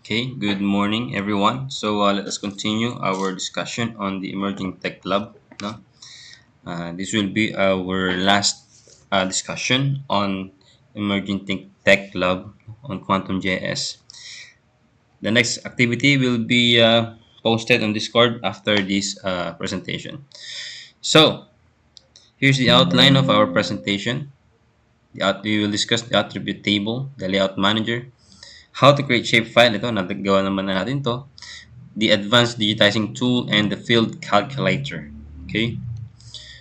Okay, good morning, everyone. Let us continue our discussion on the Emerging Tech Lab. No? This will be our last discussion on Emerging Tech Lab on Quantum JS. The next activity will be posted on Discord after this presentation. So, here's the outline of our presentation. We will discuss the attribute table, the layout manager, how to create shapefile. Ito, nagawa naman na natin to. The advanced digitizing tool and the field calculator. Okay?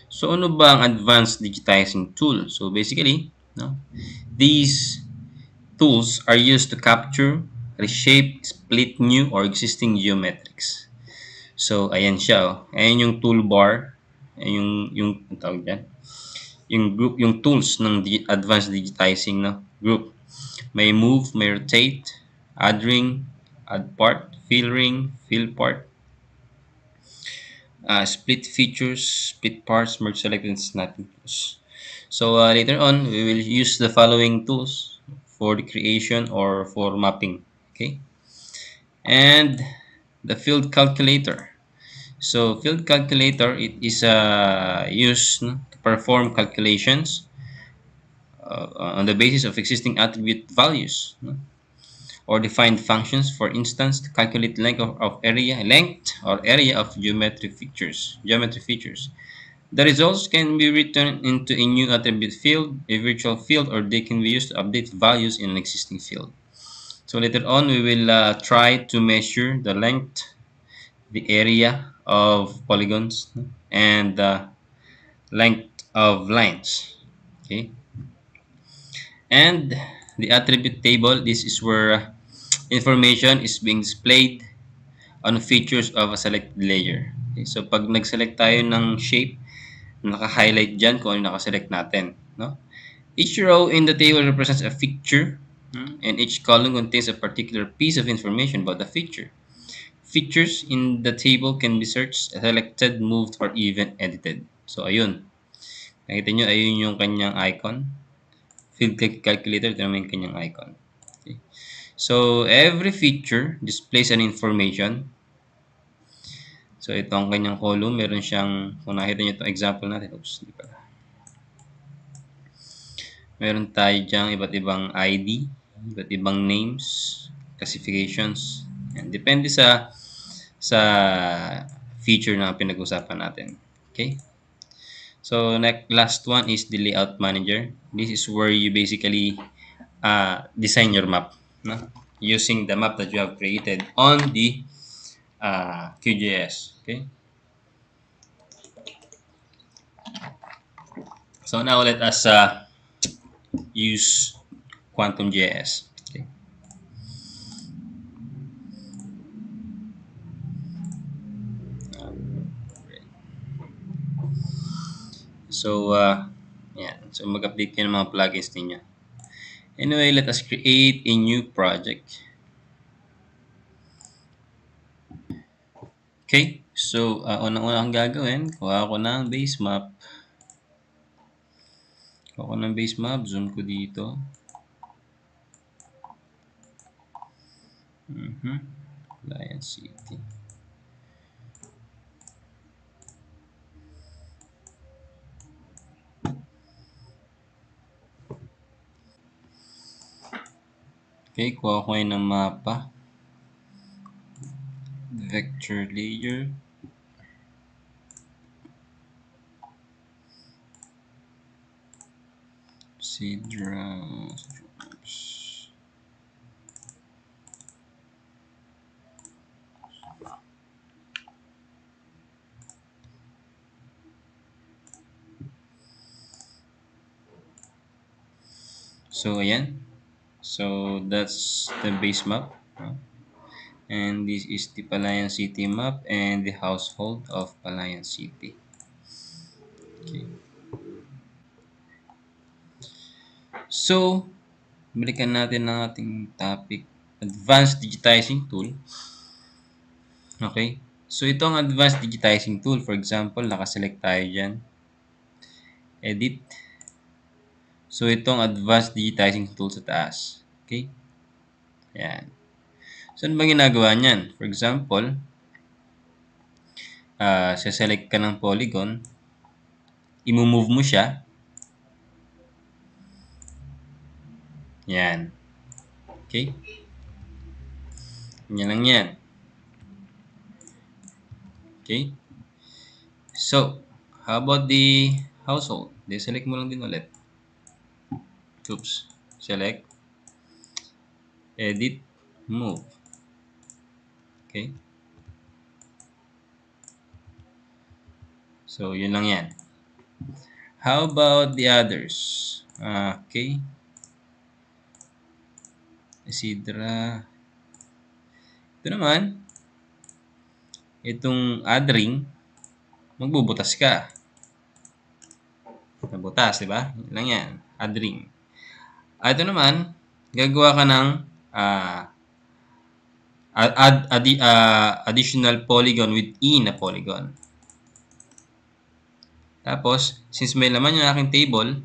So ano ba ang advanced digitizing tool? So basically, no, these tools are used to capture, reshape, split new or existing geometrics. So ayan siya, oh. Ayan yung toolbar, ayan yung ang tawag diyan, yung group, yung tools ng advanced digitizing na group. May move, may rotate, add ring, add part, fill ring, fill part, split features, split parts, merge select, and snapping tools. So later on, we will use the following tools for the creation or for mapping. Okay, and the field calculator. So field calculator, it is used, no, to perform calculations on the basis of existing attribute values, no, or define functions. For instance, to calculate length or area of geometry features. The results can be written into a new attribute field, a virtual field, or they can be used to update values in an existing field. So later on, we will try to measure the length, the area of polygons, and the length of lines. Okay, and the attribute table. This is where information is being displayed on features of a selected layer. Okay, so pag nag-select tayo ng shape, naka-highlight dyan kung ano nakaselect natin. No? Each row in the table represents a feature, and each column contains a particular piece of information about the feature. Features in the table can be searched, selected, moved, or even edited. So, ayun. Nakita nyo, ayun yung kanyang icon. Field calculator, ito naman yung kanyang icon. Okay. So, every feature displays an information. So, ito ang kanyang column. Meron siyang, kung nakita nyo itong example natin. Oops, hindi pala. Meron tayo diyang iba't ibang ID, iba't ibang names, classifications, and depende sa feature na pinag-usapan natin. Okay? So, last one is the layout manager. This is where you basically design your map, no? Using the map that you have created on the QGIS. Okay? So, now let us use Quantum JS. Okay? So, yeah. So, mag-update kayo ng mga plugins ninyo. Anyway, let us create a new project. Okay. So, unang-una ang gagawin, kuha ko ng base map. Kuha ko ng base map. Zoom ko dito. Lion City. Okay, kuha ko ngayon ng mapa. Vector layer. Sidra. So, ayan. So, that's the base map. And this is the Palayan City map and the household of Palayan City. Okay. So, balikan natin ang ating topic, Advanced Digitizing Tool. Okay. So, ito ang Advanced Digitizing Tool. For example, nakaselect tayo dyan. Edit. So, ito ang Advanced Digitizing Tool sa taas. Okay. Ayan. So, ano ba ginagawa niyan? For example, select ka ng polygon, i-move mo siya. Yan. Okay? Yan lang yan. Okay? So, how about the household? Select mo lang din ulit. Oops. Select, edit, move. Okay? So, yun lang yan. How about the others? Okay. Isidra. Ito naman, itong add ring, magbubutas ka. Nabutas, di ba? Yun lang yan. Add ring. Ito naman, gagawa ka ng additional polygon within a polygon. Tapos, since may laman yung aking table,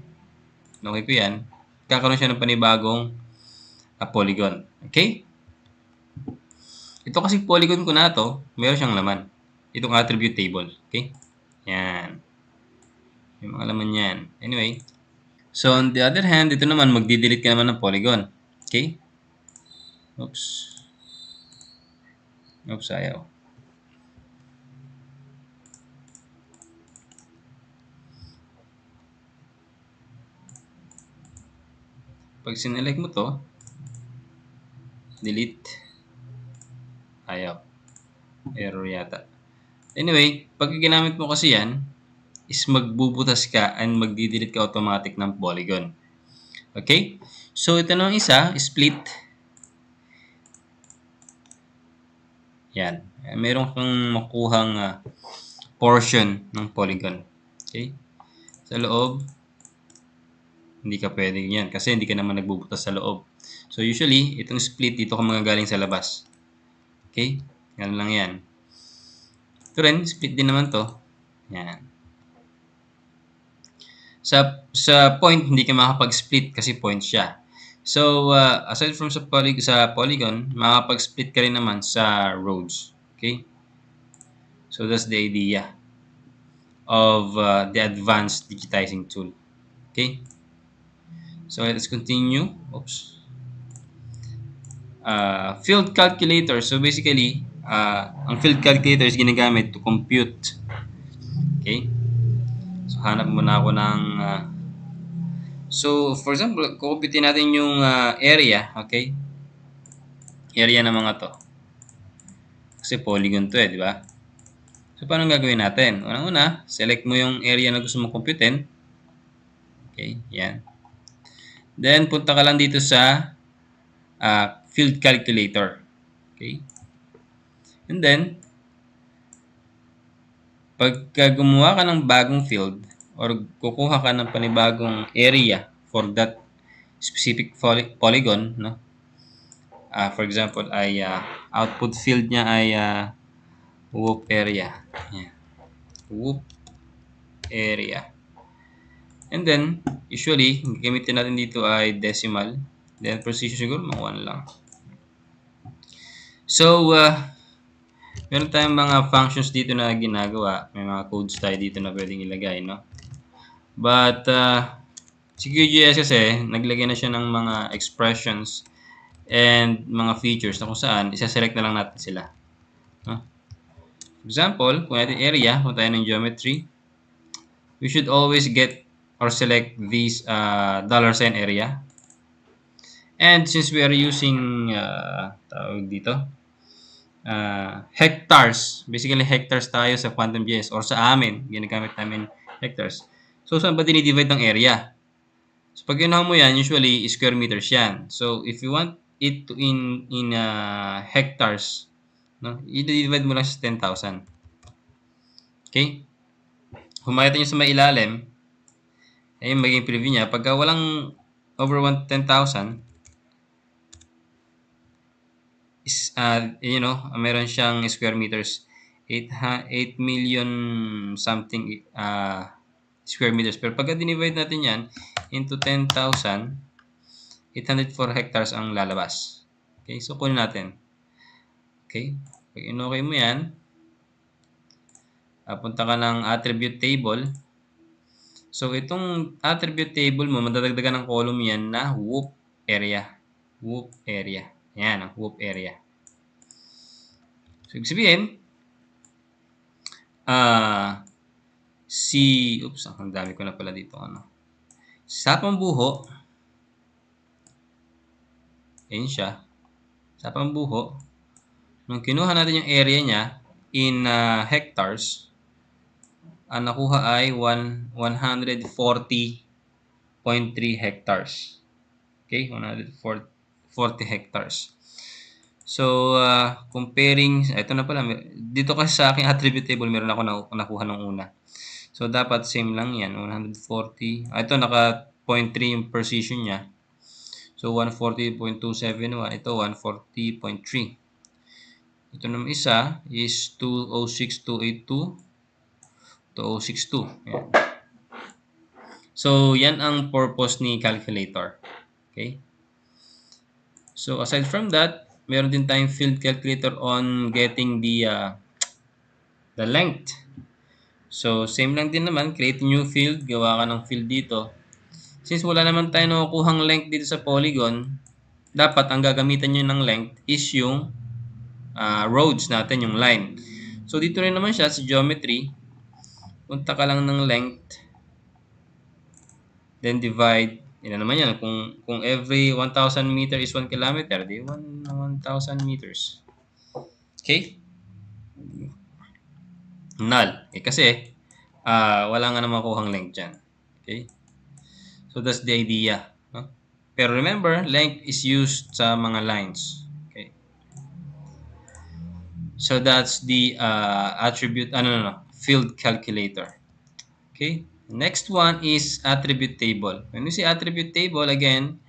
okay ko yan, kakaroon siya ng panibagong polygon. Okay? Ito kasi polygon ko na to, meron siyang laman. Itong attribute table. Okay? Yan. May mga laman yan. Anyway. So, on the other hand, ito naman, magdi-delete ka naman ng polygon. Okay? Oops. Oops, ayaw. Pag sinelect mo to, delete. Ayaw. Error yata. Anyway, pag ginamit mo kasi yan, is magbubutas ka and magdi-delete ka automatic ng polygon. Okay? So, ito na isa, split. Yan. Meron kang makuhang portion ng polygon. Okay? Sa loob, hindi ka pwedeng yan kasi hindi ka naman nagbubutas sa loob. So, usually, itong split dito ka mga galing sa labas. Okay? Yan lang yan. Ito rin, split din naman to. Yan. Sa point, hindi ka makapag-split kasi point siya. So, aside from sa polygon, makapag-split ka rin naman sa roads. Okay? So, that's the idea of the advanced digitizing tool. Okay? So, let's continue. Oops. Field calculator. So, basically, ang field calculator is ginagamit to compute. Okay? So, hanap muna ako ng so, for example, kukumpitin natin yung area, okay? Area ng mga to. Kasi polygon to di ba? So, paano gagawin natin? Unang-una, select mo yung area na gusto mong computein. Okay, yan. Then, punta ka lang dito sa field calculator. Okay? And then, pagka gumawa ka ng bagong field or kukuha ka ng panibagong area for that specific polygon, no? For example, ay output field niya ay whoop area. Yeah. Whoop area. And then, usually, gamitin natin dito ay decimal. Then, precision siguro, mga 1 lang. So, meron tayong mga functions dito na ginagawa. May mga codes tayo dito na pwedeng ilagay, no? But, si QGIS kasi, naglagay na siya ng mga expressions and mga features na kung saan, isa-select na lang natin sila. No? For example, kung natin area, kung tayo ng geometry, we should always get or select this $sign area. And since we are using, tawag dito, hectares, basically hectares tayo sa QuantumJS or sa amin, ginagamit namin hectares. So, saan ba dinidivide ng area? So, pag ginawa mo yan, usually, square meters yan. So, if you want it to in hectares, no, i-divide mo lang sa 10,000. Okay? Kung makita nyo sa may ilalim, ayun maging preview niya. Pagka walang over 10,000, is, meron siyang square meters. 8 million something square meters. Pero pagka dinivide natin yan into 10,000, 804 hectares ang lalabas. Okay, so kunin natin. Okay? Pag in-okay mo yan, punta ka ng attribute table. So, itong attribute table mo, madadagdagan ng column yan na whoop area. Whoop area. Yan, ang whoop area. So, ibig sabihin, oops, ang dami ko na pala dito, sa pambuho, ayun siya, sa pambuho, nung kinuha natin yung area niya in hectares, ang nakuha ay 140.3 hectares. Okay, 140 hectares. So, comparing, ito na pala, dito kasi sa aking attribute table, meron ako nakuha ng una. So, dapat same lang yan, 140. Ito, naka 0.3 yung precision niya. So, 140.271. Ito, 140.3. Ito naman isa is 206.282. 206.2. Yan. So, yan ang purpose ni calculator. Okay? So, aside from that, meron din tayong field calculator on getting the length. So, same lang din naman. Create new field. Gawa ka ng field dito. Since wala naman tayo nakukuhang length dito sa polygon, dapat ang gagamitan nyo ng length is yung roads natin, yung line. So, dito rin naman siya sa geometry. Punta ka lang ng length. Then divide. Yan naman yan. Kung every 1,000 meter is 1 kilometer, di 1,000 meters. Okay? Null. Kasi, wala nga na makuhang length dyan. Okay? So, that's the idea. No? Pero remember, length is used sa mga lines. Okay? So, that's the attribute, field calculator. Okay? Next one is attribute table. When we say attribute table, again,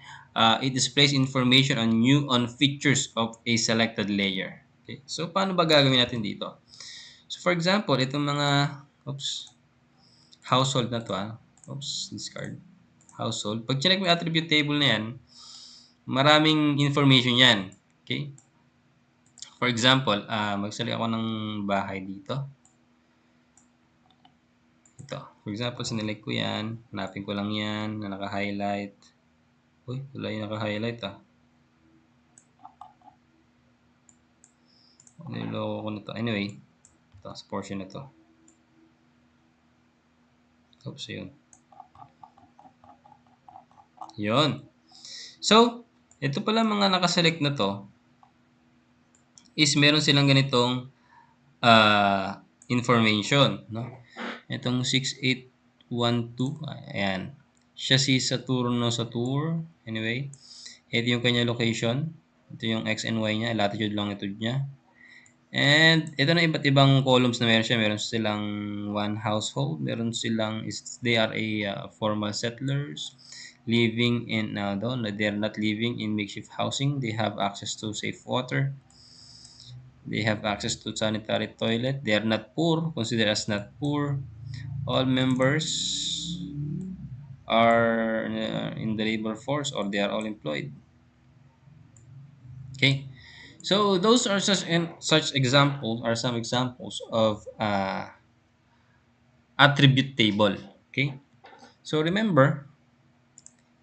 it displays information on features of a selected layer. Okay? So, paano ba gagawin natin dito? So, for example, itong mga, household na to, discard. Household. Pag chinek mo yung attribute table na yan, maraming information yan. Okay? For example, magsalita ako ng bahay dito. Ito. For example, sinelect ko yan. Hanapin ko lang yan na naka-highlight. Uy, wala yung naka-highlight Niloko ko na to. Anyway, ito, sa portion na to. Oops, yun. Yun. So, ito pala mga nakaselect na to is meron silang ganitong information. No? Itong 6812, ayan. Siya si Saturno Satur. Anyway, ito yung kanya location. Ito yung X and Y niya, latitude, longitude niya. And ito na iba't ibang columns na meron siya. Meron silang one household. Meron silang, they are a formal settlers living in, they're not living in makeshift housing. They have access to safe water. They have access to sanitary toilet. They are not poor, considered as not poor. All members are in the labor force or they are all employed. Okay. So those are such examples, are some examples of attribute table. Okay. So remember,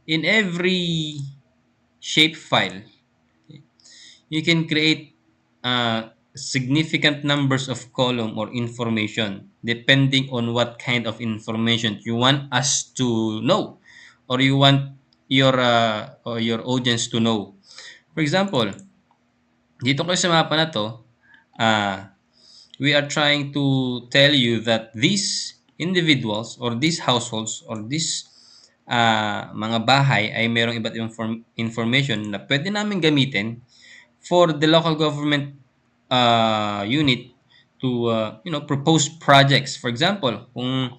in every shapefile, you can create significant numbers of column or information depending on what kind of information you want us to know or you want your audience to know. For example, dito kasi sa mapa na to, we are trying to tell you that these individuals or these households or these mga bahay ay mayroong iba't ibang information na pwede namin gamitin for the local government unit to propose projects. For example, kung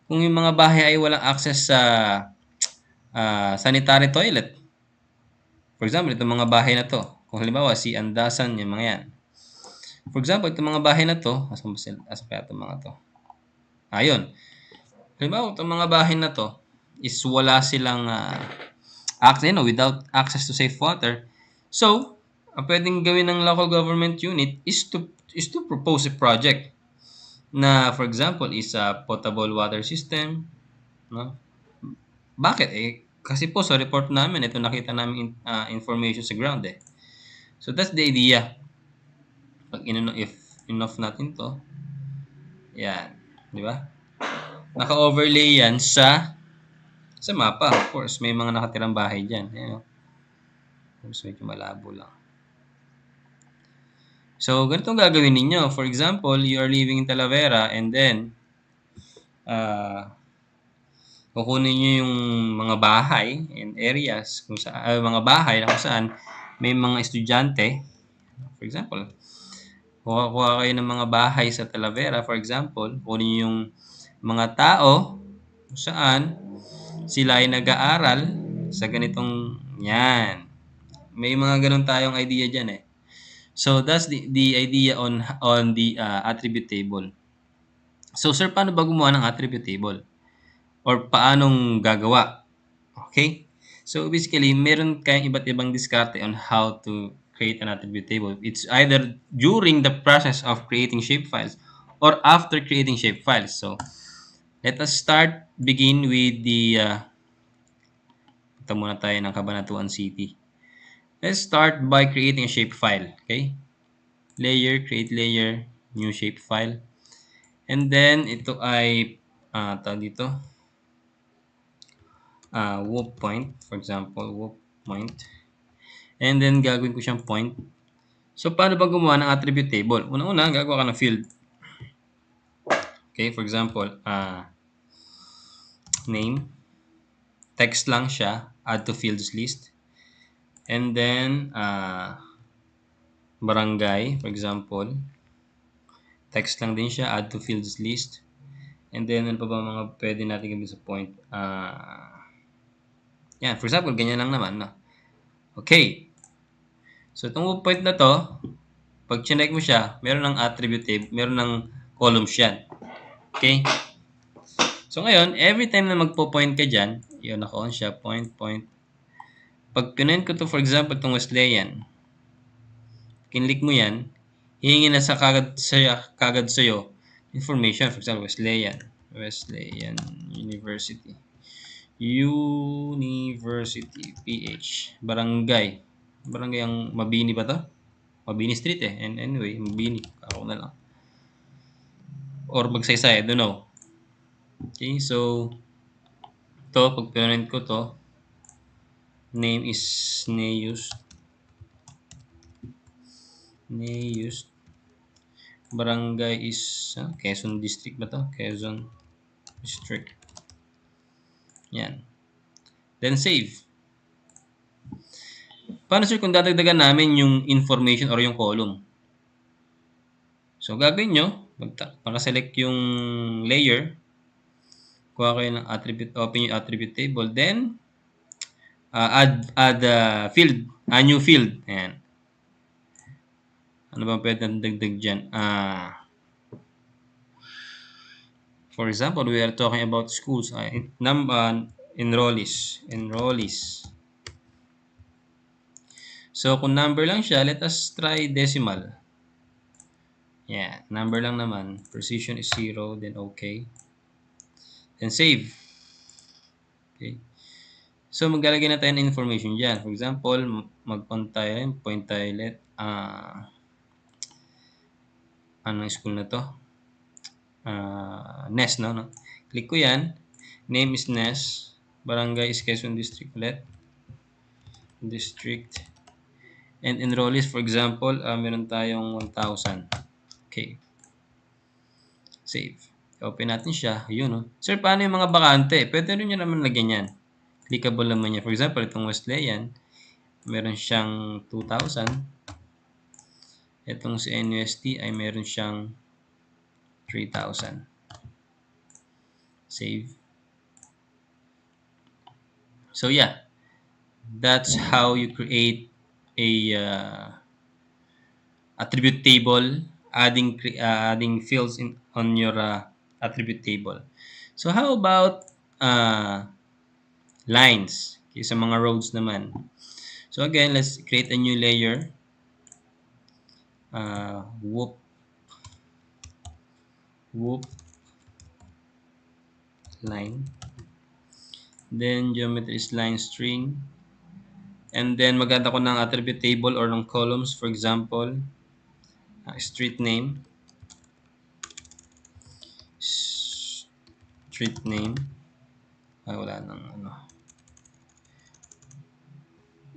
yung mga bahay ay walang access sa sanitary toilet. For example, itong mga bahay na to. Kung halimbawa, si Andasan, yung mga yan. For example, itong mga bahay na to, asan kaya itong mga to? Ayun. Halimbawa, itong mga bahay na to is wala silang access, without access to safe water. So, ang pwedeng gawin ng local government unit is to propose a project na for example is a potable water system, no? Bakit? Kasi po sa report namin ito nakita namin information sa ground, eh. So that's the idea. Pag if enough natin 'to, 'yan, 'di ba? Naka-overlay 'yan sa mapa. Of course, may mga nakatirang bahay diyan, ayan, oh. Tapos medyo malabo lang. So, ganito ang gagawin ninyo. For example, you are living in Talavera and then kukunin niyo yung mga bahay and areas kung saan mga bahay na kung saan may mga estudyante. For example, kuha kayo ng mga bahay sa Talavera, for example, kunin niyo yung mga tao kung saan sila ay nag-aaral sa ganitong 'yan. May mga gano'n tayong idea diyan, eh. So, that's the idea on the attribute table. So, sir, paano ba gumawa ng attribute table? Or paanong gagawa? Okay? So, basically, meron kayong iba't ibang diskarte on how to create an attribute table. It's either during the process of creating shapefiles or after creating shapefiles. So, let us begin with the punta muna tayo ng Cabanatuan City. Let's start by creating a shapefile. Okay? Layer, create layer, new shapefile. And then, ito ay, tawag dito, whoop point. For example, whoop point. And then, gagawin ko siyang point. So, paano ba gumawa ng attribute table? Una-una, gagawa ka ng field. Okay, for example, name. Text lang siya. Add to fields list. And then, barangay, for example. Text lang din siya. Add to fields list. And then, ano pa ba mga pwede natin gawin sa point? Yan, for example, ganyan lang naman. No? Okay. So, itong point na to, pag chinek mo siya, meron ng attribute table, meron ng columns yan. Okay? So, ngayon, every time na magpo-point ka dyan, yun, naka-on siya, point, point. Pag pinoint ko to, for example, itong Wesleyan, kinlik mo yan, hihingi na kagad sa'yo information. For example, Wesleyan University, PH, barangay ang Mabini ba to? Mabini Street, eh. And anyway, Mabini, ako na lang. Or Magsaysay, I don't know. Okay, so to, pag pinrint ko to, name is Neus. Barangay is Quezon District ba to? Quezon District. Yan. Then save. Paano, sir, kung dadagdagan namin yung information or yung column? So, gagawin nyo, maka-select yung layer, kuha kayo ng attribute, open yung attribute table, then add field, a new field. Ayan. Ano ba pwede natin dagdag dyan? For example, we are talking about schools. Enrollees. So, kung number lang siya, let us try decimal. Yeah, number lang naman. Precision is 0, then okay. Then save. Okay. So, maglalagay na tayo ng information dyan. For example, mag-point tayo ulit. Anong school na to? Nest, no? Click ko yan. Name is Nest. Barangay is Quezon District ulit. District. And enrollees, for example, meron tayong 1,000. Okay. Save. Open natin siya. Yun, no? Sir, paano yung mga bakante? Pwede rin nyo naman lagyan yan. Clickable naman yan. For example, itong Wesleyan, meron siyang 2,000. Itong si NUST ay meron siyang 3,000. Save. So, yeah. That's how you create a attribute table, adding fields on your attribute table. So, how about lines? Okay, sa mga roads naman. So, again, let's create a new layer. whoop whoop line, then geometry is line string, and then maganda ko ng attribute table or ng columns. For example, street name, street name, wala nang ano,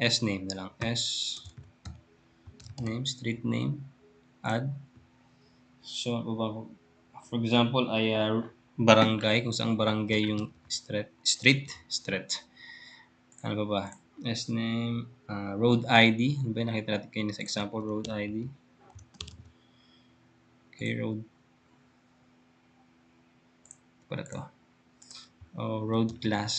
s name na lang, s name, street name, add. So for example ay barangay, kung saan barangay yung street, ano ba ba, s name, road ID, ano ba yung nakita natin kayo sa example, road ID. Okay, road para to, road class,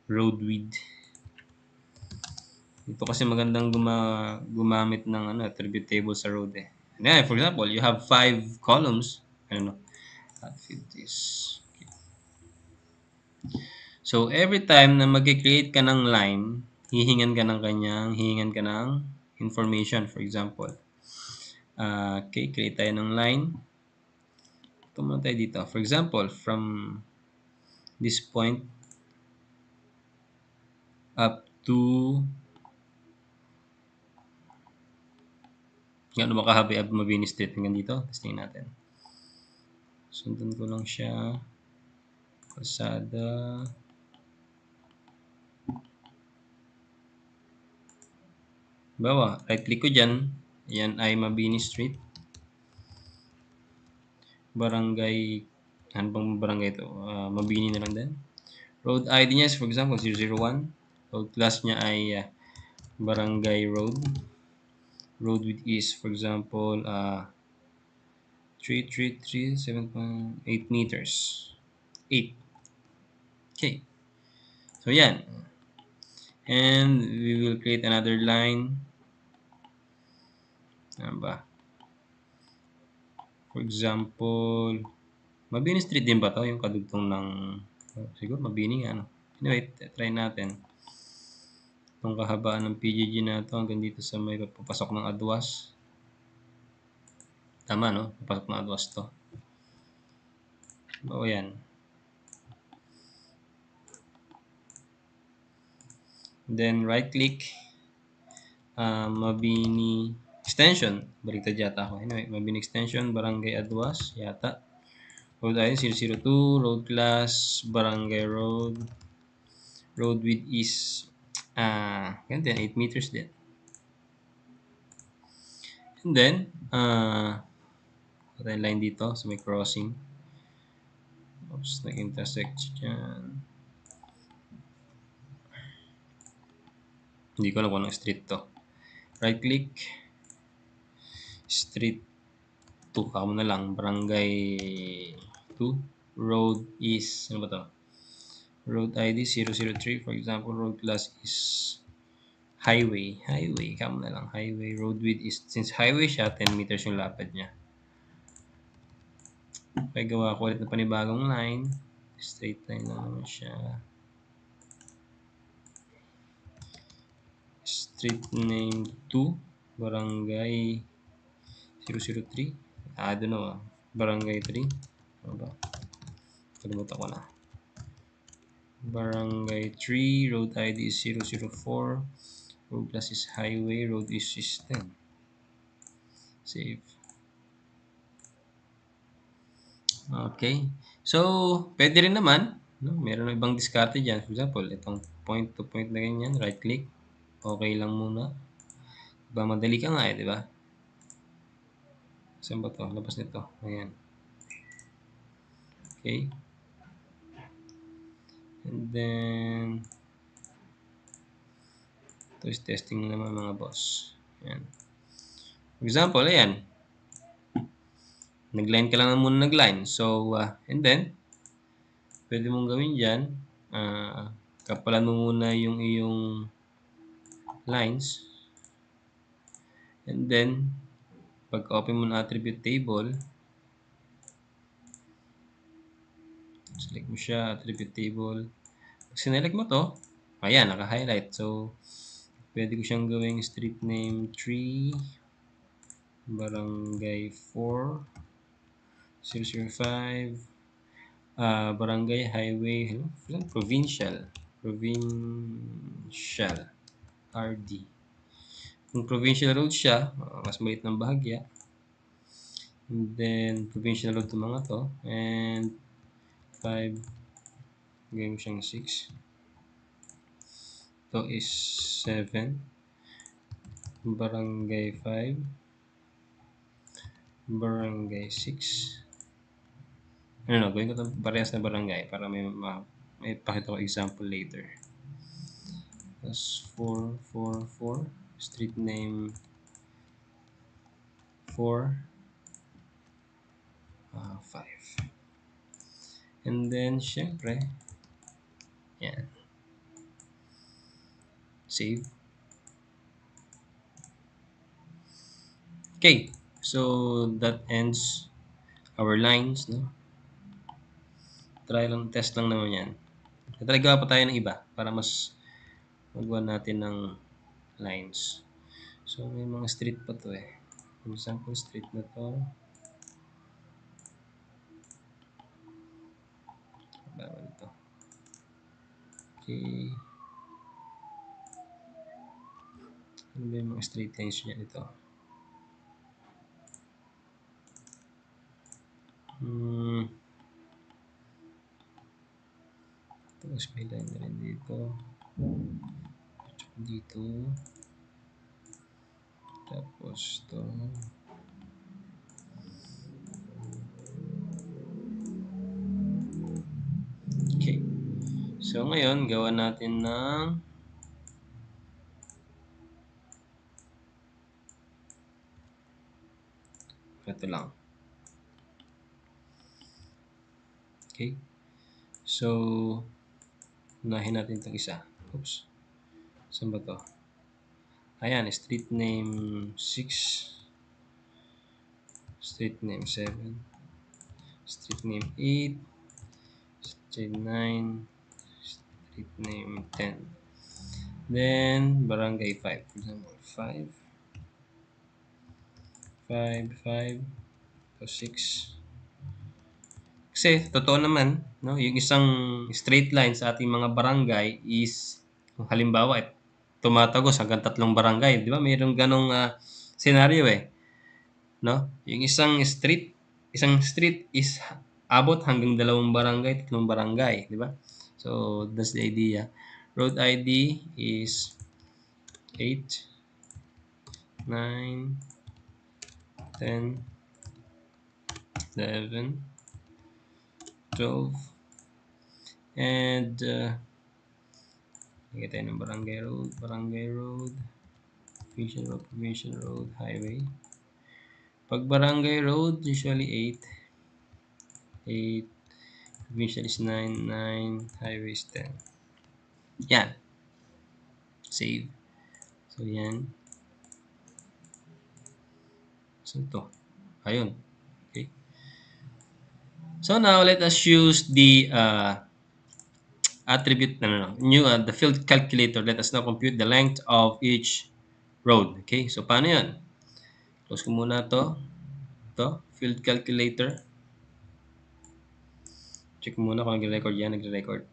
road width. Ito kasi magandang gumamit ng ano, attribute table sa road eh. And then, for example, you have 5 columns. I don't know. Fit this. Okay. So, every time na mag-create ka ng line, hihingan ka ng information. For example, okay, create tayo ng line. Ito muna tayo dito. For example, from this point up to yan, makahabi ab Mabini Street hanggang dito. Testing natin. Sundan ko lang siya. Kalsada. Bawa, right click ko dyan. Yan ay Mabini Street. Barangay, ano bang barangay ito? Mabini na lang din. Road ID niya is for example 001. Road class niya ay Barangay Road. Road width is for example 7.8 meters. 8. Okay. So yan. And we will create another line. Ano ba? For example, Mabini Street din ba to? Yung kadugtong ng siguro Mabini nga, ano? Anyway, try natin. Itong kahabaan ng PJG na to hanggang dito sa may papasok ng Adwas. Tama, no? Papasok ng Adwas to. O yan. Then right click. Mabini Extension. Baliktad yata ako. Anyway, Mabini Extension, Barangay Adwas, yata. Road ID 002, road class, Barangay Road. Road width is ganito yan, 8 meters din. And then, patay line dito sa may crossing. Oops, nag-intersect dyan. Hindi ko alam kung anong street to. Right click. Street 2. Ako na lang. Barangay 2. Road is, ano ba to? Road ID 003. For example, road class is highway. Highway. Kamo na lang. Highway. Road width is, since highway siya, 10 meters yung lapad niya. Okay, gawa ko ulit na panibagong line. Straight line lang naman siya. Street name 2. Barangay 003. I don't know. Barangay 3. Ano ba? Kalimutan ko na. Barangay 3. Road ID is 004. Road class is highway. Road is 10. Save. Okay. So, pwede rin naman. No? Meron na ibang diskarte dyan. For example, itong point to point na ganyan. Right click. Okay lang muna. Diba, madali ka nga eh, di ba? Saan ba to? Labas nito. Ayan. Okay. And then, ito is testing naman mga boss. Ayan. For example, ayan. Nag-line ka lang muna nag-line. So, and then, pwede mong gawin dyan, kapalan mo muna yung iyong lines. And then, pag-open mo ng attribute table, select mo siya, attribute table. Pag sinelect mo to, ayan, naka-highlight. So, Pwede ko siyang gawing street name 3, barangay 4005, barangay, highway, provincial, provincial, RD. Kung provincial road siya, mas maliit ng bahagya. And then, provincial road itong mga to. And 5, gawin ko siyang 6. Ito is 7. Barangay 5. Barangay 6. Ano, gawin ko ito parehas na barangay para may pakita ko example later. Plus 444. Street name 4. 5. And then, syempre, yan. Save. Okay, so that ends our lines, no? Try lang, test lang naman yan. Tatagawa pa tayo ng iba para mas magawa natin ng lines. So, may mga street pa to eh. For example, street na to. Bawal to. Okay. Ano ba yung mga straight lines niya dito? Tapos may line na rin dito. Dito. Tapos to. Okay. So, ngayon, gawa natin ng ito lang. Okay. So, unahin natin itong isa. Oops. Saan ba to? Ayan, street name 6. Street name 7. Street name 8. Street 9. Street name 10. Then, barangay 5. For example, 5. 5. So, 6. Kasi, totoo naman, no? Yung isang straight line sa ating mga barangay is, halimbawa, tumatagos hanggang 3 barangay. Di ba? Mayroong ganong scenario eh. No? Yung isang street is abot hanggang 2 barangay, 3 barangay. Di ba? So, that's the idea. Road ID is 8, 9, 10, 11, 12, and tayo ng barangay road, provincial road, highway. Pag barangay road, usually 8, provincial is 9, highway is 10. Yan. Save. So, yan. Saan to? Ayun. Okay. So, now, let us use the attribute, the field calculator. Let us now compute the length of each road. Okay, so paano yan? Close ko muna to. Ito, field calculator. Check muna kung nagre-record yan. Nagre-record.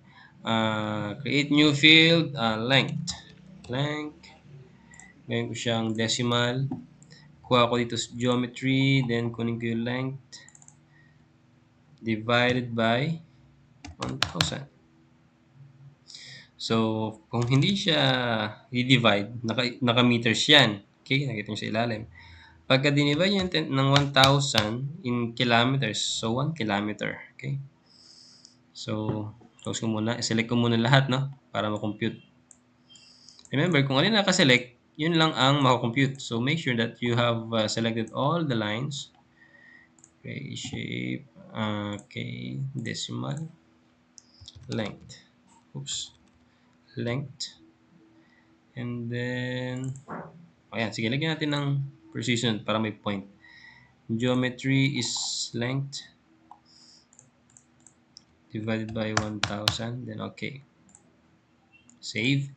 Create new field, length. Ngayon ko siyang decimal. Kuha ko dito sa geometry. Then, kunin ko yung length. Divided by 1,000. So, kung hindi siya i-divide, naka-meters yan. Okay, nakita nyo sa ilalim. Pagka dinivide nyo ng 1,000 in kilometers, so 1 kilometer. Okay. So, close ko muna. I-select ko muna lahat, no? Para ma-compute. Remember, kung alin naka-select, yun lang ang makakompute. So, make sure that you have selected all the lines. Okay, shape. Okay, decimal. Length. Oops. Length. And then, ayan, sige, lagyan natin ng precision para may point. Geometry is length divided by 1,000. Then, okay. Save.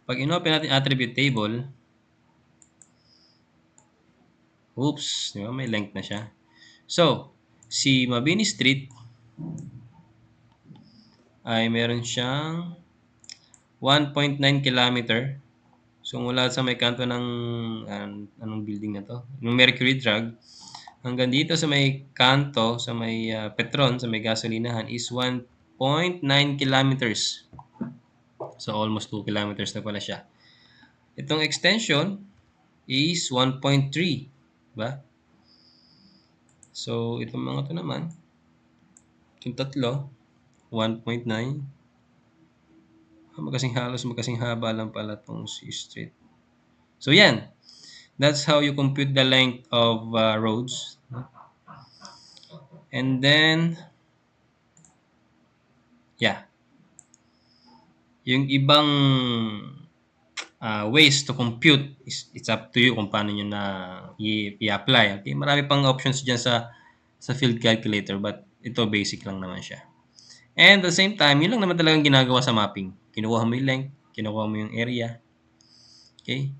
Pag inopen natin attribute table, oops, di ba? May length na siya. So, si Mabini Street ay meron siyang 1.9 kilometer. So, mula sa may kanto ng anong building na to? Yung Mercury Drug, hanggang dito sa may kanto, sa may Petron, sa may gasolinahan is 1.9 kilometers. So, almost 2 kilometers na pala siya. Itong extension is 1.3. Diba? So, itong mga to naman, yung tatlo, 1.9. Magkasing haba lang pala itong C Street. So, yan. That's how you compute the length of roads. And then, yeah. Yung ibang ways to compute it's up to you kung paano nyo na i-apply. Okay? Marami pang options dyan sa field calculator, but ito basic lang naman siya. And at the same time, yun lang naman talagang ginagawa sa mapping. Kinukuha mo yung length, kinukuha mo yung area. Okay?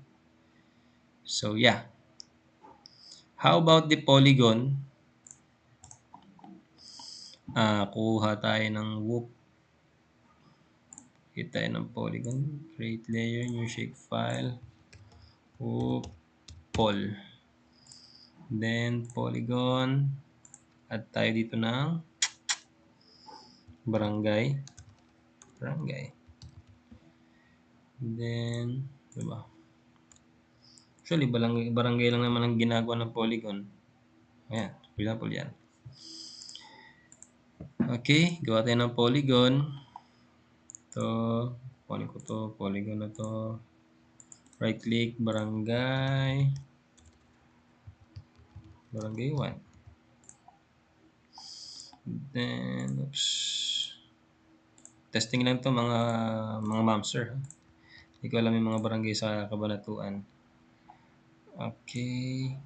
So, yeah. How about the polygon? Kuha tayo ng whoop. Create tayo ng polygon. Create layer, new shapefile. Whoop, poly. Then, polygon. Add tayo dito ng barangay. Then, diba? Actually, barangay lang naman ang ginagawa ng polygon. Ayan, for example yan. Okay, gawa tayo ng polygon. Ito, kunin ko to, polygon na to. Right click, barangay 1. Then, oops. Testing lang to mga mamster. Hindi ko alam yung mga barangay sa Cabanatuan. Okay.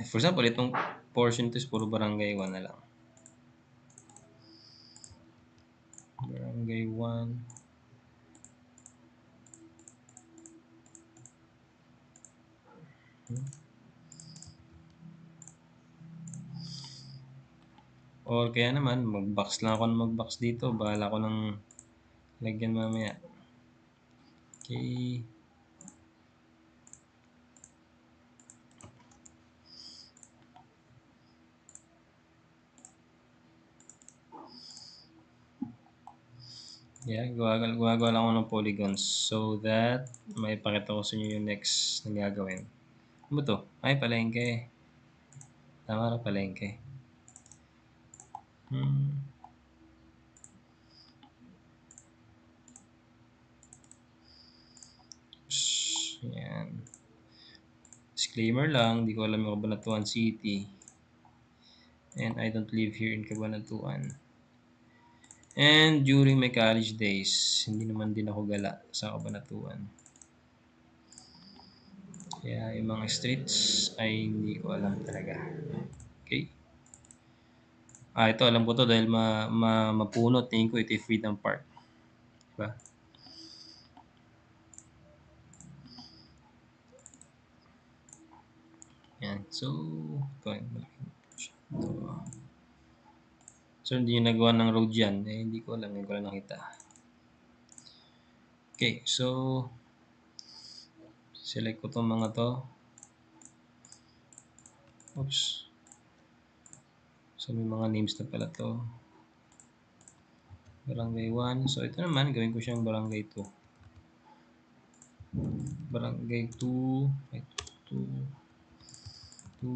For example, itong portion to is puro barangay 1 na lang. Barangay 1. Or kaya naman, mag-box lang ako ng mag-box dito. Bahala ko ng lagyan mamaya. Okay. Yeah, gumagawa lang ako ng polygons so that may pakita ko sa inyo yung next na gagawin. Ano ba to? Ay, palengke. Tama na, palengke. Yan. Disclaimer lang, di ko alam yung Cabanatuan City. And I don't live here in Cabanatuan. And during my college days, hindi naman din ako gala sa Cabanatuan. Kaya yung mga streets ay hindi ko alam talaga. Okay? Ito alam ko to dahil mapuno. Tingin ko ito yung Freedom Park. Diba? Yan. So, ito. So, hindi yung nagawa ng road yan. Hindi ko alam. Hindi ko lang nakita. Okay. So, select ko itong mga to. Oops. So, may mga names na pala to. Barangay 1. So, ito naman, gawin ko siyang Barangay 2. Barangay 2. 2.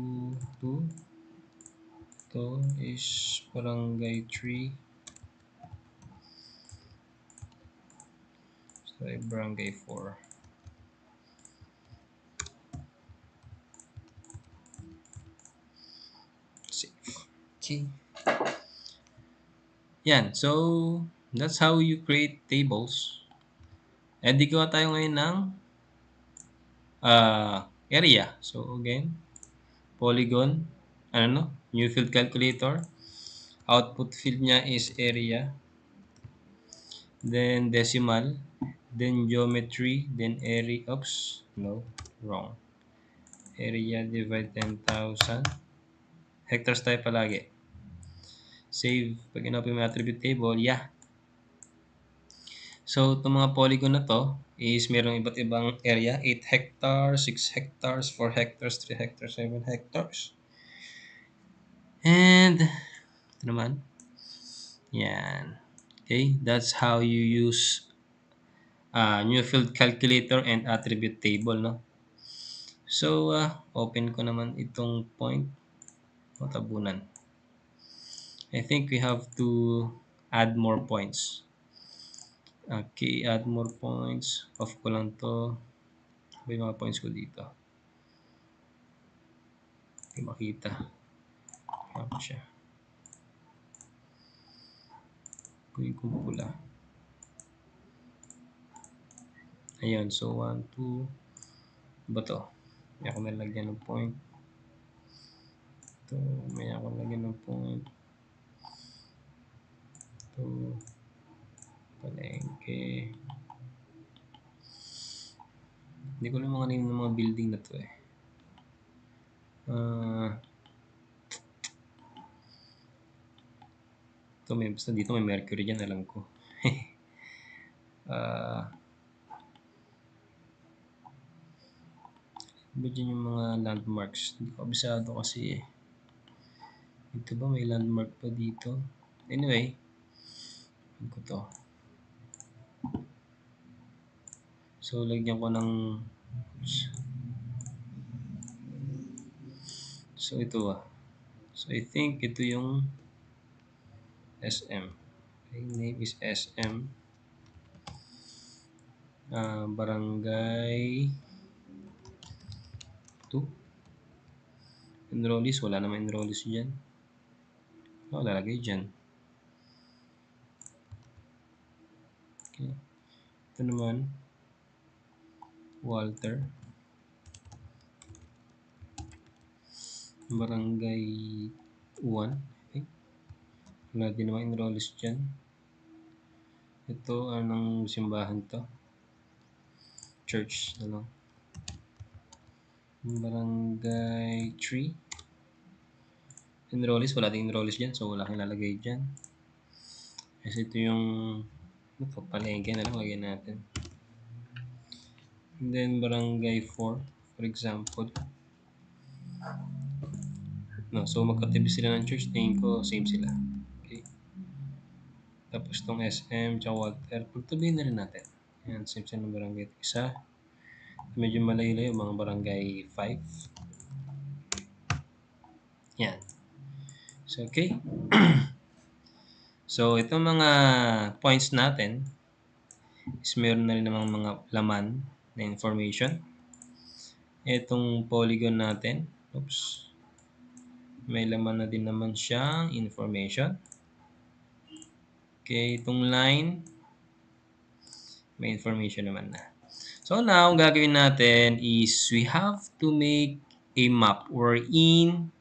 Ito is Barangay 3. So, Barangay 4. Save. Okay. Yan. So, that's how you create tables. And di gawa tayo ngayon ng area. So, again, polygon. Ano no? New field calculator. Output field niya is area, then decimal, then geometry, then area. Oops, no, wrong. Area divide 10,000. Hectares tayo palagi. Save. Pag in-open mo yung attribute table, yeah. So, itong mga polygon na to is merong iba't ibang area. 8 hectares, 6 hectares, 4 hectares, 3 hectares, 7 hectares. And, ito naman. Yan. Okay, that's how you use new field calculator and attribute table, no? So, open ko naman itong point. Matabunan. I think we have to add more points. Okay, add more points. Off ko lang to. Ano yung mga points ko dito? Hindi makita. Ano siya? Kunin ko pula. Ayan, so 1, 2. Ba to? May ako nalagyan ng point. Ito, may ako nalagyan ng point. Ito, palengke. Hindi ko lang mga name ng mga building na to eh. Ito, may, basta dito may Mercury dyan, alam ko. Ba dyan yung mga landmarks? Hindi ko abisado kasi eh. Ito ba may landmark pa dito? Anyway, ano ko to? So, lagyan ko ng... So, ito So, I think ito yung SM. Okay, name is SM. Barangay 2. Enrollees, wala naman enrollees dyan. Lalagay dyan. Okay. Ito naman, Walter. Barangay 1. Okay. Wala din naman enrollees dyan. Ito, anong simbahan to? Church na lang. Barangay 3. Enrollees, wala din enrollees dyan. So, wala kang lalagay dyan. Kasi ito yung palengke na lang lagyan natin. And then, barangay 4, for example. No, so, magkatabi sila ng church. Tingin ko, same sila. Okay. Tapos, itong SM, tsaka Walter. Pagtabihin na rin natin. Ayan, same sila ng barangay. Isa. Medyo malayo-layo, mga barangay 5. Yan. So, okay. So, itong mga points natin is meron na rin namang mga laman na information. Itong polygon natin, oops, may laman na din naman siyang information. Okay, itong line, may information naman na. So, now, ang gagawin natin is we have to make a map wherein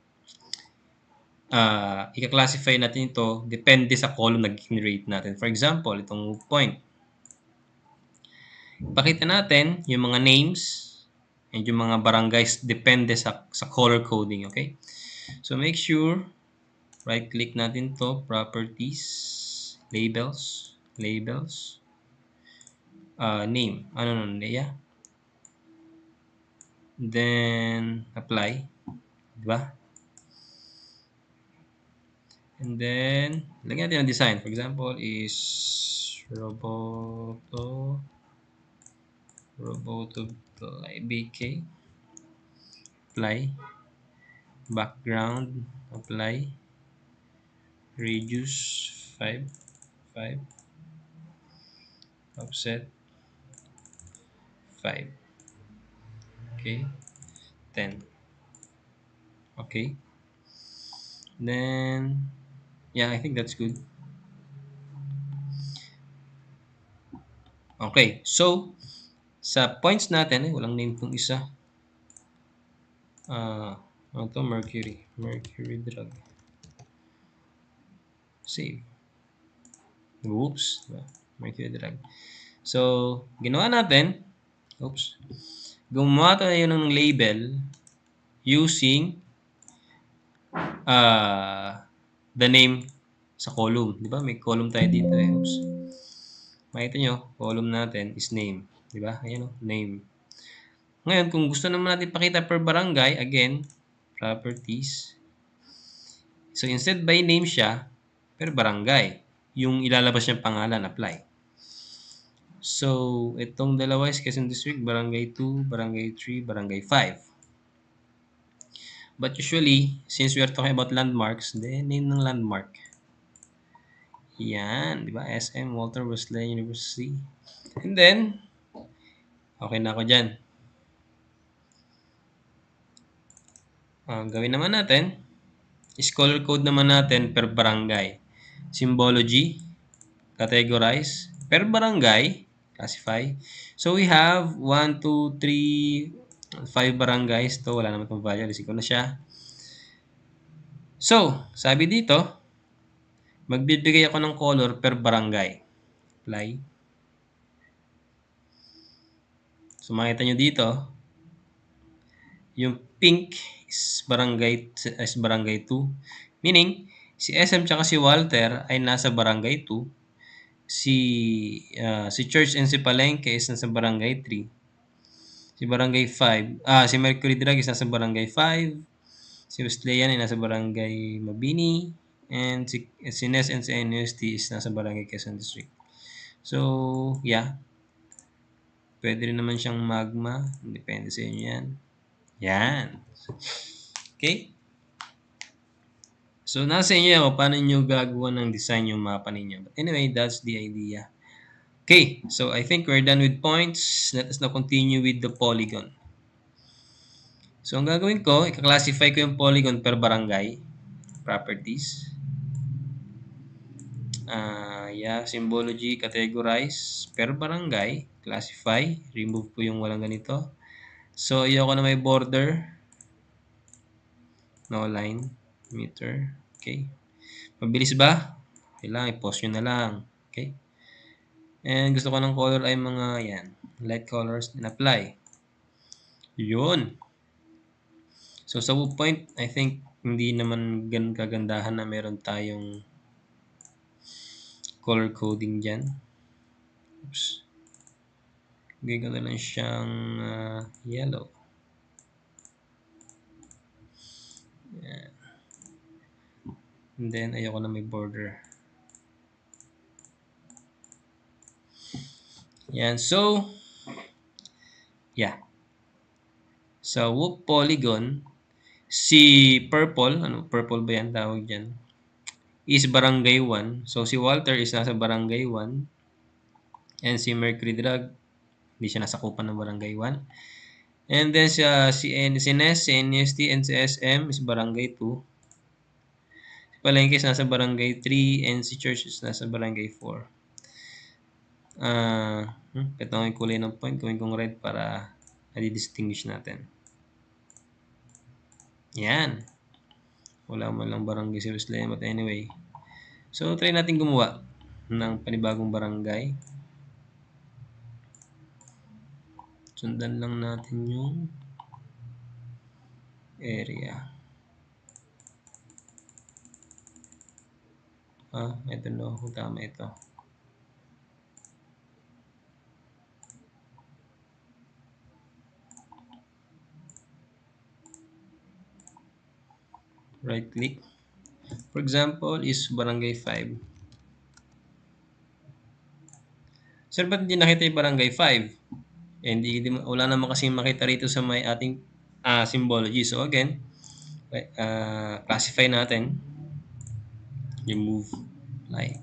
i-classify natin ito depende sa column na generate natin. For example, itong point. Pakita natin yung mga names and yung mga barangays depende sa color coding, okay? So, make sure right-click natin to, properties, labels, name, yeah. Then, apply, diba? And then, lagyan natin ang design. For example, is Roboto BK. Apply. Background. Apply. Radius 5. Offset 5. Okay. 10. Okay. Then, yeah, I think that's good. Okay, so sa points natin, walang name itong isa. Ito, Mercury. Mercury drug. Save. Oops. Diba? Mercury drug. So, ginawa natin. Oops. Gumawa tayo ng label using the name sa column. Di ba? May column tayo dito eh. Oops. Makita nyo, column natin is name. Di ba? Ayan o, name. Ngayon, kung gusto naman natin pakita per barangay, again, properties. So, instead by name siya, per barangay. Yung ilalabas niyang pangalan, apply. So, itong dalawa is Quezon District, Barangay 2, Barangay 3, Barangay 5. But usually, since we are talking about landmarks, then name ng landmark. Yan, di ba? SM, Walter Wesleyan University. And then, okay na ako dyan. Gawin naman natin, is color code naman natin per barangay. Symbology, categorize, per barangay, classify. So, we have 1, 2, 3, 5 barangays. To wala naman itong value. Alisin ko na siya. So, sabi dito, magbibigay ako ng color per barangay. Apply. So, makita nyo dito, yung pink is barangay 2. Meaning, si SM tsaka si Walter ay nasa barangay 2. Si Church and si Palengke is nasa barangay 3. Si barangay 5, si Mercury Drug is nasa barangay 5. Si Wesleyan ay nasa barangay Mabini. And si Nes and si NUST is nasa barangay Quezon District. So, yeah. Pwede rin naman siyang magma. Depende sa inyo yan. Yan. Okay? So, nasa inyo ako paano nyo gagawa ng design yung mapa ninyo. But anyway, that's the idea. Okay, so I think we're done with points. Let us now continue with the polygon. So, ang gagawin ko, i-classify ko yung polygon per barangay. Properties. Symbology, categorize, per barangay, classify. Remove ko yung walang ganito. So, ayoko na may border. No line, meter. Okay. Mabilis ba? Kailangan i-pause nyo na lang. Okay. And gusto ko ng color ay mga yan. Light colors and apply. Yun. So, sa point, I think hindi naman kagandahan na meron tayong color coding dyan. Oops. Gawin ko na lang siyang yellow. Yan. And then, ayoko na may border. Yan. So, yeah. Sa Whoop Polygon, si Purple, purple ba yan tawag dyan? Is Barangay 1. So, si Walter is nasa Barangay 1. And si Mercury Drug, hindi siya nasakupan ng Barangay 1. And then, si Nes, si NUST, and si SM is Barangay 2. Si Palengke is nasa Barangay 3. And si Church is nasa Barangay 4. Ito ang kulay ng point. Gawin kong red para na-distinguish natin. Yan. Wala man lang barangay si Wesleyan. But anyway. So, try natin gumawa ng panibagong barangay. Sundan lang natin yung area. Ito no. Kung tama ito. Right click. For example, is Barangay 5. Sir, ba't hindi nakita yung Barangay 5? Wala naman kasi makita rito sa may ating symbology. So again, classify natin. Remove. Like.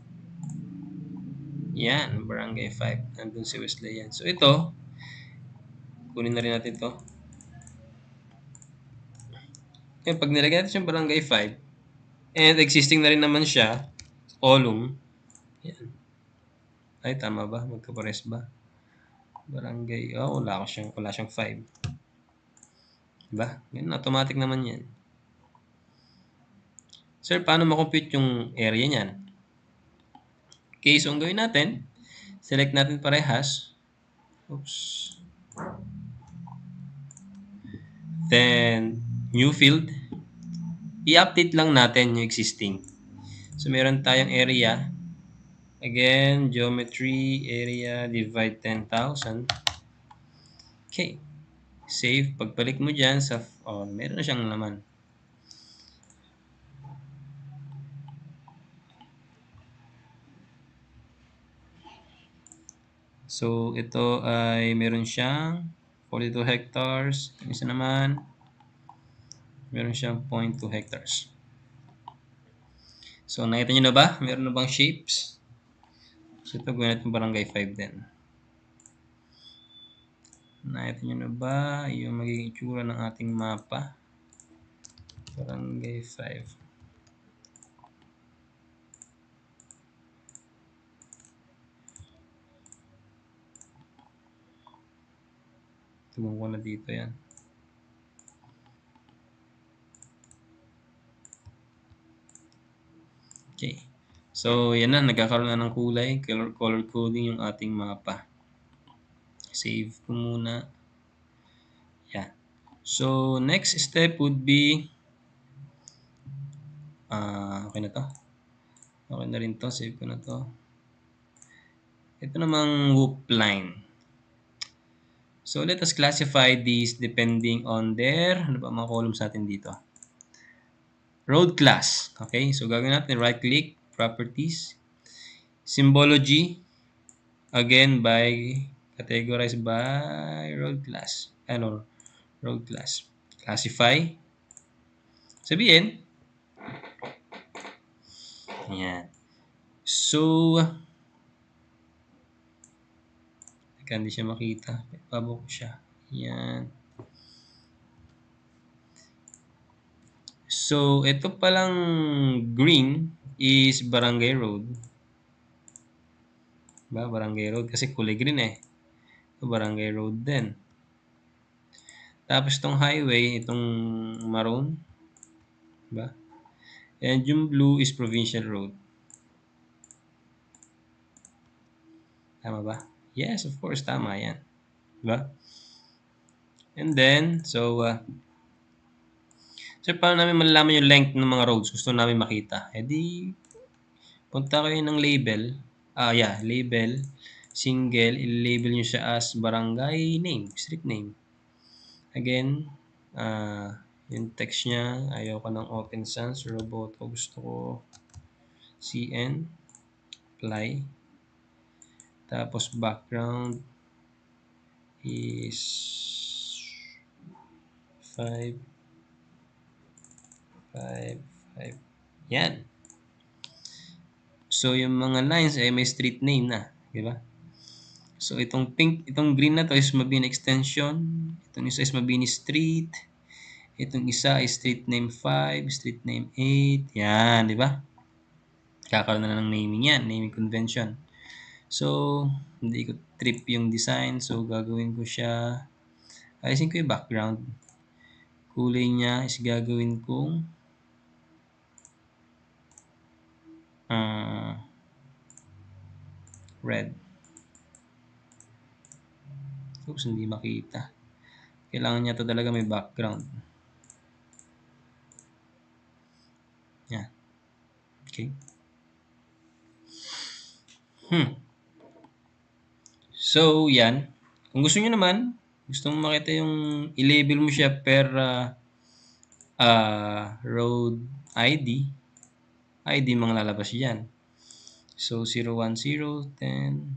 Yan, Barangay 5. Nandun si Wesleyan. So ito, kunin na rin natin ito. Yan, pag nilagay natin yung Barangay 5, and existing na rin naman siya, column. Yan. Ay, tama ba? Magkapares ba? Barangay, wala siyang 5. Diba? Yan, automatic naman yan. Sir, paano ma-compute yung area niyan? Okay, so ang gawin natin, select natin parehas. Oops. Then, new field. I-update lang natin yung existing. So, meron tayong area. Again, geometry, area, divide 10,000. Okay. Save. Pagbalik mo dyan sa, meron na siyang laman. So, ito ay meron siyang 42 hectares. Isa naman, meron siyang 0.2 hectares. So, nakita nyo na ba? Meron na bang shapes? So, ito gawin natin barangay 5 din. Nakita nyo na ba yung magiging itsura ng ating mapa? Barangay 5. Tugon ko na dito yan. Okay. So, yan na. Nagkakaroon na ng kulay. Color coding yung ating mapa. Save ko muna. Yeah. So, next step would be okay na to. Okay na rin to. Save ko na to. Ito namang loop line. So, let us classify these depending on their, ano ba mga columns natin dito? Road class. Okay, so gagawin natin right-click, properties, symbology, again by categorized by road class. Ano, road class. Classify. Sabihin, yan. So, hindi siya makita. Pabok siya. Yan. So, ito palang green is Barangay Road. Diba? Barangay Road kasi kulay green eh. Ito Barangay Road din. Tapos itong highway, itong maroon. Diba? And yung blue is Provincial Road. Tama ba? Yes, of course. Tama yan. Diba? And then, so paano namin malalaman yung length ng mga roads? Gusto namin makita. E di, punta kayo ng label. Label. Single. I-label nyo siya as barangay name. Street name. Again, yung text niya, ayaw ko ng Open Sans Robot. Gusto ko CN. Apply. Tapos background is 5, 5, 5. Yan. So, yung mga lines ay may street name na. Diba? So, itong pink, itong green na to is Mabini Extension. Itong isa is Mabini Street. Itong isa is Street Name 5, Street Name 8. Yan, di ba? Kakaroon na ng naming yan, naming convention. So, hindi ko trip yung design. So, gagawin ko siya. Ayusin ko yung background. Kulay niya is gagawin kong red. Oops, hindi makita. Kailangan niya to talaga may background. Yan. Okay. So, yan. Kung gusto niyo naman, gusto mo makita yung i-label mo siya per road ID, mga lalabas yan. So, 010, 10.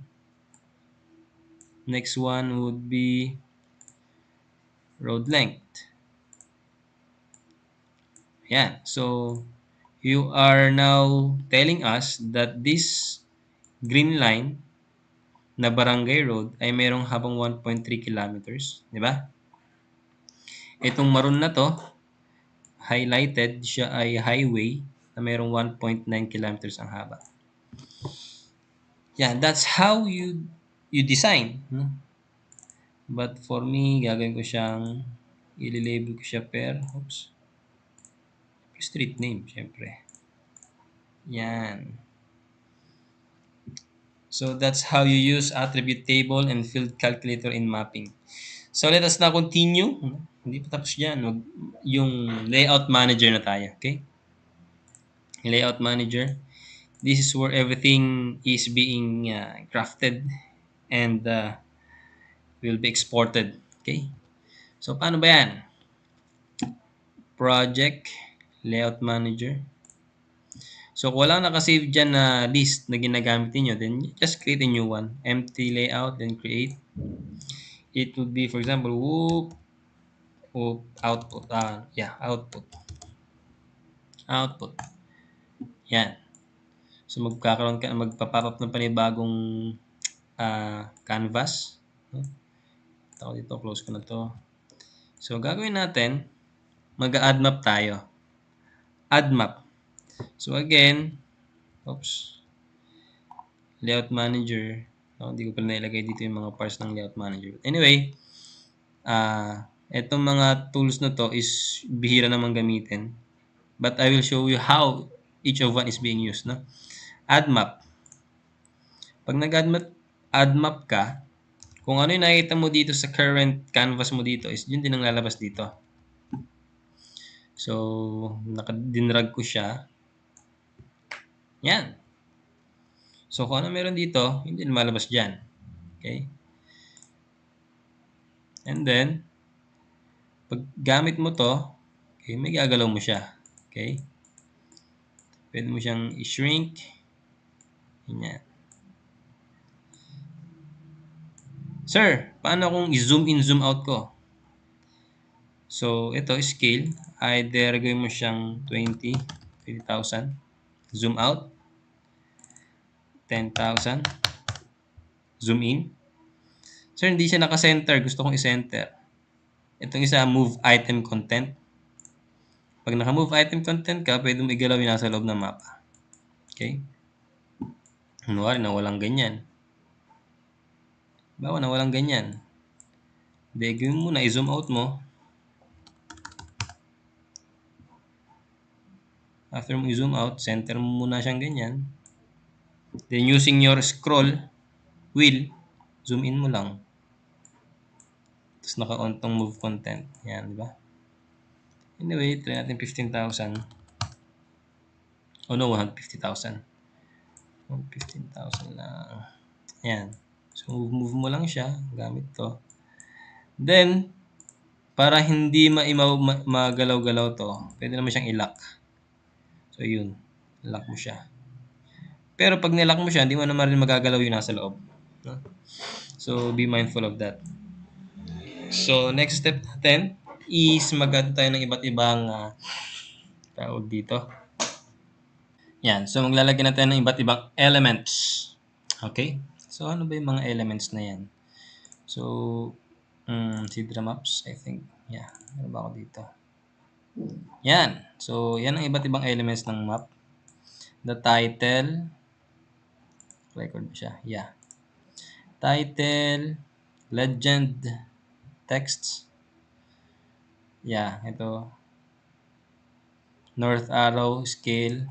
Next one would be road length. Yan. So, you are now telling us that this green line na barangay road ay merong habang 1.3 kilometers. Di ba? Itong maroon na to, highlighted, siya ay highway na merong 1.9 kilometers ang haba. Yeah, that's how you design. No? But for me, gagawin ko i-label ko siya per, street name, syempre. Yan. So that's how you use attribute table and field calculator in mapping. So let us now continue. Hindi pa tapos dyan. Yung layout manager na tayo. Okay? Layout manager. This is where everything is being crafted and will be exported. Okay? So paano ba yan? Project, layout manager. So kung walang nakasave dyan na list na ginagamit niyo, then just create a new one. Empty layout, then create. It would be, for example, whoop output. Output. Output. Yan. So magpa-pop up ng panibagong canvas. Ako dito, close ko na to. So gagawin natin, mag-add map tayo. Add map. So again, layout manager. Hindi ko pala nailagay dito yung mga parts ng layout manager. Anyway, itong mga tools na to is bihira naman gamitin. But I will show you how each of one is being used. No? Add map. Pag add map ka, kung ano yung nakikita mo dito sa current canvas mo dito is yun din ang lalabas dito. So, dinrag ko siya. Yan. So, kung ano meron dito, yun din malabas dyan. Okay? And then, pag gamit mo to, okay, may gagalaw mo siya. Okay? Pwede mo siyang i-shrink. Yan. Sir, paano kung i-zoom in, zoom out ko? So, ito, scale. Either gawin mo siyang 20,000. Zoom out. 10,000. Zoom in. Sir, hindi siya naka-center. Gusto kong i-center. Itong isa, move item content. Pag naka-move item content ka, pwede mo igalaw yung nasa loob ng mapa. Okay? Kunwari na walang ganyan. Bawa na walang ganyan. Gawin mo na, i-zoom out mo. After mo i-zoom out, center mo muna siyang ganyan. Then using your scroll wheel, zoom in mo lang. Tapos naka-on tong move content. Yan, di ba? Anyway, try natin 15,000. Oh no, 150,000. 115,000 lang. Yan. So, move mo lang siya gamit to. Then, para hindi magalaw-galaw to, pwede naman siyang i-lock. So, yun. Lock mo siya. Pero pag nilock mo siya, hindi mo naman rin magagalaw yung nasa loob. No? So, be mindful of that. So, next step natin is mag-add tayo ng iba't ibang tawag dito. Yan. So, maglalagay na tayo ng iba't ibang elements. Okay? So, ano ba yung mga elements na yan? So, Sidra maps, I think. Yeah. Ano ba ako dito? Yan. So, yan ang iba't ibang elements ng map. The title. Record siya. Yeah. Title. Legend. Texts. Yeah. Ito. North arrow. Scale.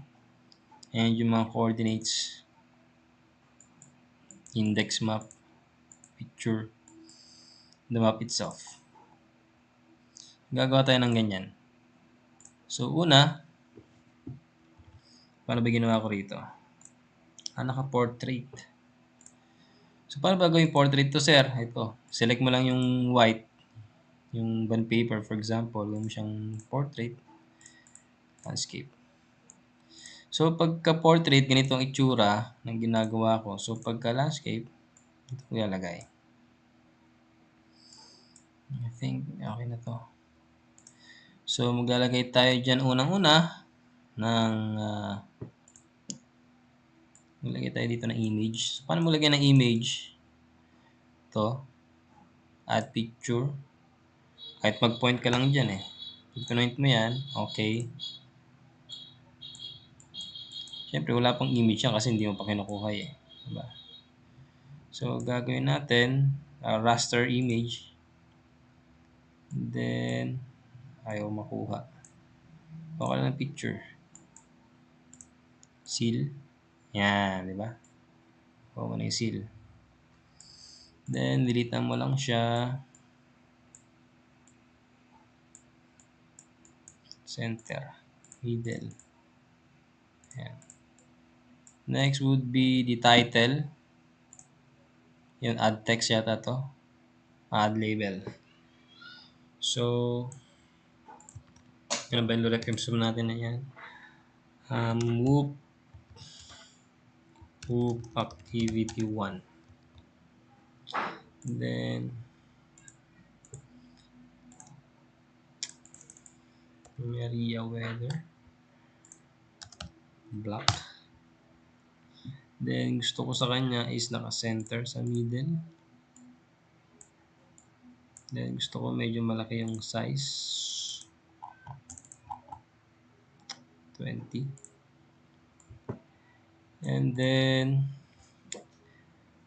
And yung mga coordinates. Index map. Picture. The map itself. Gagawa tayo ng ganyan. So, una, paano ba ginawa ko rito? Naka-portrait. So, paano ba gawing portrait to, sir? Ito. Select mo lang yung white. Yung bond paper, for example. Gawin mo siyang portrait. Landscape. So, pagka-portrait, ganito ang itsura ng ginagawa ko. So, pagka-landscape, ito ko ilalagay. I think, okay na to. So, maglalagay tayo dyan unang-una ng maglagay tayo dito ng image. So, paano maglagay ng image? Ito. Add picture. Kahit mag-point ka lang dyan eh. Pag-point mo yan, okay. Siyempre, wala pang image yan kasi hindi mo pa kinukuha eh. Diba? So, gagawin natin, raster image. Then, ayaw makuha. Okay lang ng picture. Seal. Yan, di ba? Kuha mo na yung seal. Then, dilitan mo lang siya. Center. Middle. Yan. Next would be the title. Yung add text yata to. Add label. So, yan ba yung resume natin na yan? Whoop activity 1. Then, Maria weather. Black. Then, gusto ko sa kanya is naka-center sa middle. Then, gusto ko medyo malaki yung size. 20. And then,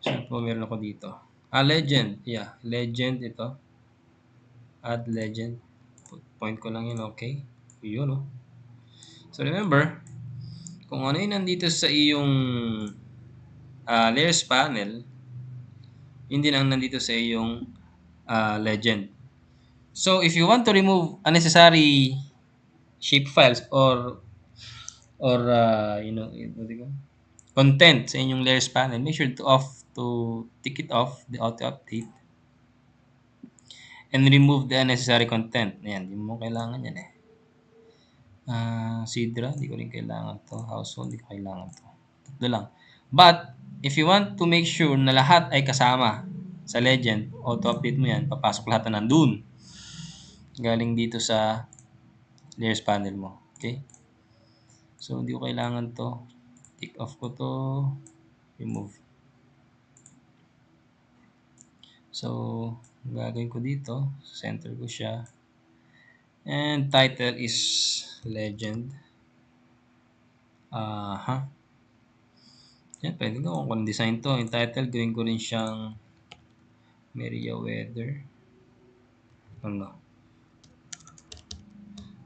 saan po meron ako dito? Legend. Yeah, legend ito. Add legend. Point ko lang yun, okay? Yun, oh. So, remember, kung ano yung nandito sa iyong layers panel, yun din ang nandito sa iyong legend. So, if you want to remove unnecessary shape files or content sa inyong layers panel, make sure to tick it off, the auto update, and remove the unnecessary content. Ayan, hindi mo kailangan yan eh. Sidra, hindi ko rin kailangan to. Household, hindi ko kailangan to. Tatlo lang. But, if you want to make sure na lahat ay kasama sa legend, auto-update mo yan, papasok lahat na nandun. Galing dito sa layers panel mo. Okay? So, hindi ko kailangan to. Tick off ko to. Remove. So, gagawin ko dito. Center ko siya. And title is legend. Yan, pwede ko kung design to. Yung title, gawin ko rin siyang Maria weather. Ano?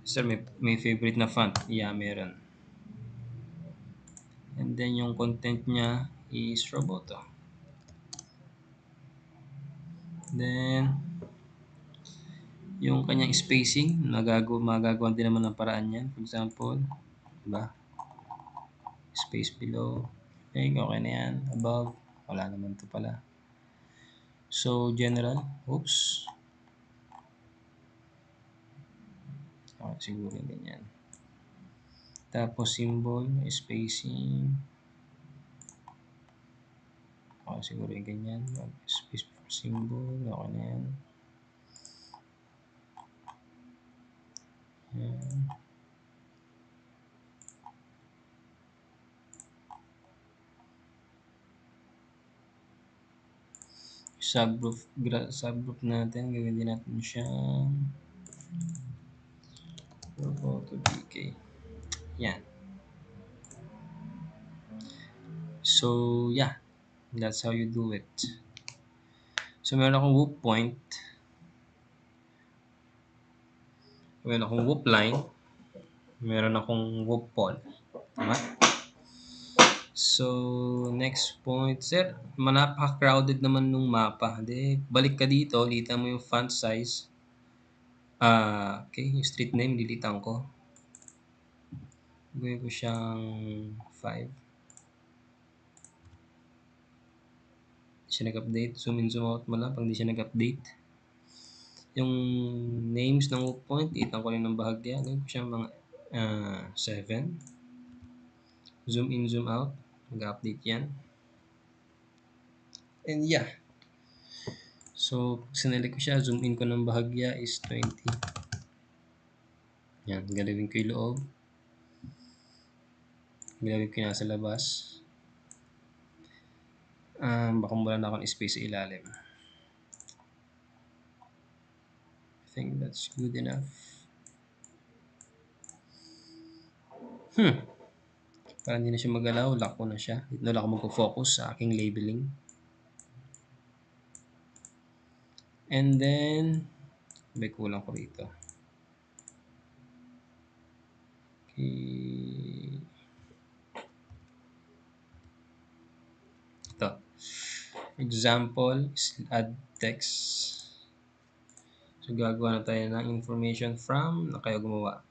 Sir, may favorite na font? Yeah, meron. And then, yung content niya is Roboto. Then, yung kanyang spacing, magagawa din naman ng paraan yan. For example, diba? Space below. Okay na yan. Above, wala naman to pala. So, general. Oops. Okay, siguro yung ganyan. Tapos, symbol, spacing. Okay, siguro yung ganyan. Space for symbol. Okay na yan. Yan. Subgroup natin, gawin din natin siyang Roboto DK. Yan. So, yeah. That's how you do it. So, meron akong whoop point. Meron akong whoop line. Meron akong whoop pole. Tama? So, next point. Sir, napaka-crowded naman nung mapa. Balik ka dito. Litan mo yung font size. Okay. Yung street name, dilitan ko. Gawin ko siyang 5. Siya nag-update. Zoom in, zoom out mo lang pag hindi siya nag-update. Yung names ng whoop point, itan ko rin ng bahagya. Gawin ko siya mga 7. Zoom in, zoom out. Mag-update yan. And yeah. So, sinelect ko siya. Zoom in ko ng bahagya is 20. Yan. Galawin ko yung loob. Galawin ko yung nasa labas. Baka wala na akong space sa ilalim. I think that's good enough. Para hindi na siya magalaw, lock ko na siya. Dito na lang ako magpo-focus sa aking labeling. And then, may kulang ko rito. Okay. example is add text. So gagawa na tayo ng information from na kayo gumawa.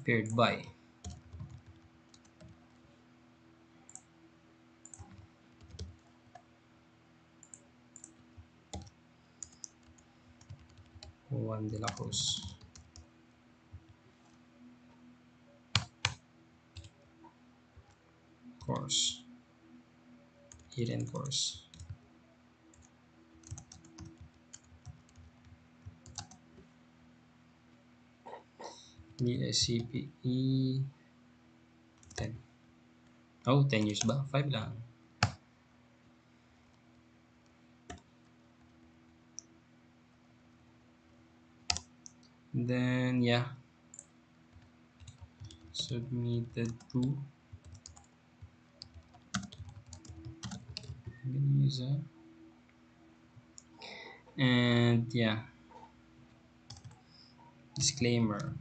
Prepared by. Juan de la Cruz. Course. Hidden course. BSCPE 10. Oh, 10 years ba? 5 lang. Then, yeah. Submitted to. I'm gonna use that. And, yeah. Disclaimer.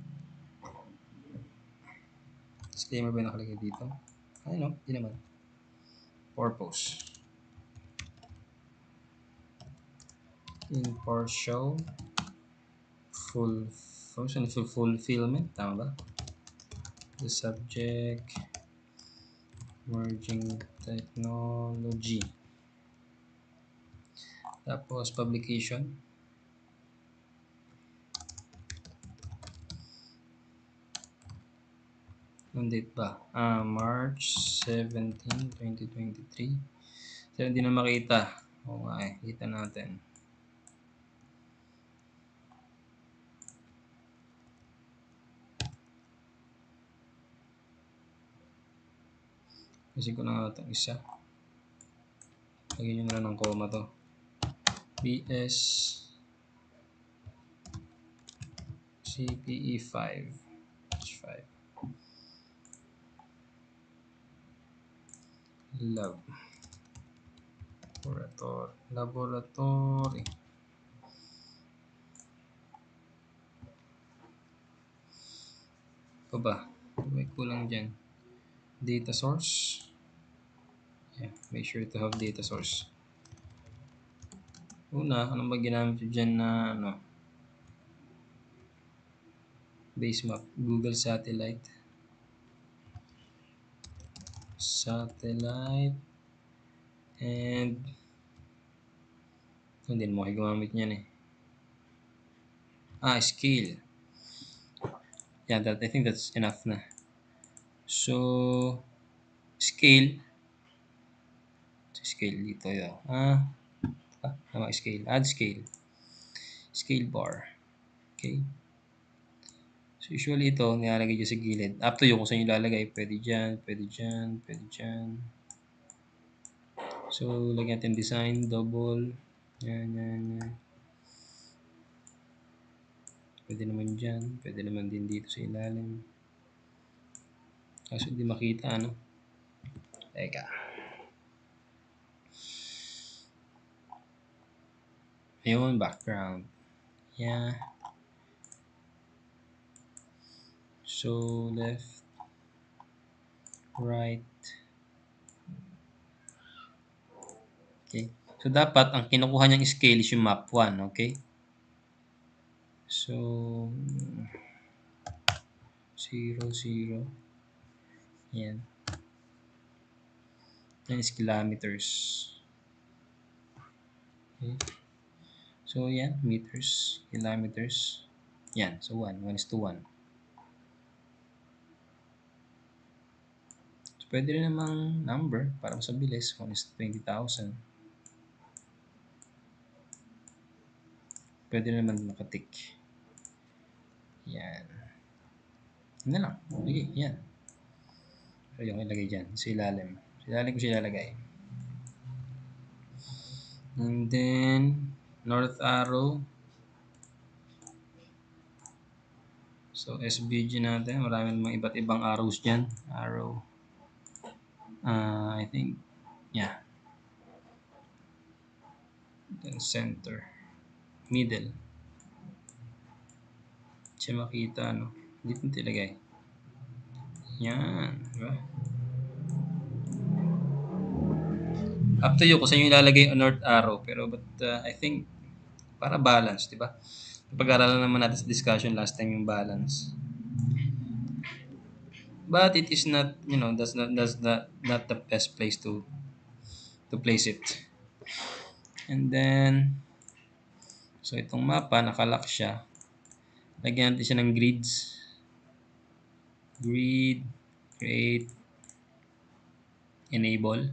Disclaimer ba yung nakalagay dito? Ay, no. Di naman. Purpose. Impartial. Fulfillment. Tama ba? The subject. Merging technology. Tapos, publication. Yung date ba? March 17, 2023. So, hindi na makita. Oo nga eh. Kita natin. Kasi ko na nga itong isa. Lagyan nyo na lang ng comma to. BS CPE 5. 5. Lab. Laboratory. Pa ba? May kulang dyan. Data source. Yeah, make sure to have data source. Una, ano ba ginamit nyo dyan na ano? Base map. Google Satellite. And hindi mo kayo gumamit niyan eh. Scale. Yeah, I think that's enough na. So, scale dito yun. Scale. Add scale. Scale bar. Okay. So, usually ito, nilalagay dyan sa gilid. Up to you kung saan nyo lalagay. Pwede dyan, pwede dyan, pwede dyan. So, lagyan natin design, double. Yan. Pwede naman dyan. Pwede naman din dito sa ilalim. Kaso hindi makita, ano? Teka. Ayun, background. Yeah. So, left, right. Okay. So, dapat, ang kinukuha niyang scale is yung map 1, okay? So, 0, 0. Yan. Yan is kilometers. Okay. So, yan. Meters, kilometers. Yan. So, 1. 1 is to 1. So, pwede rin namang number para mas mabilis. 1 is to 20,000. Pwede rin naman nakatik. Yan. Yan na lang. Okay, yan. So, yung ilagay dyan. Sa ilalim. Sa ilalim ko siya ilalagay. And then, north arrow. So, SVG natin. Marami namang iba't ibang arrows dyan. Arrow. I think, yeah. Then center. Middle. Siya makita, no? Dito natin ilagay. Yan. Diba? Up to you kung saan yung ilalagay yung north arrow. Pero but I think para balance, di ba? Pag-aralan naman natin sa discussion last time yung balance. But it is not, that's not the best place to place it. And then, so itong mapa, nakalock siya. Lagyan natin siya ng grids. Grid, create, enable.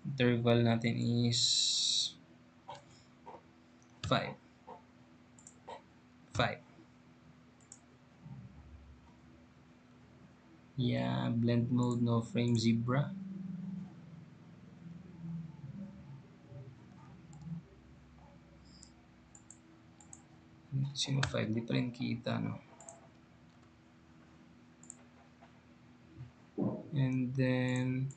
Interval natin is 5. 5. Yeah, blend mode, no frame zebra. Sino 5? Di pa rin kita, no? And then,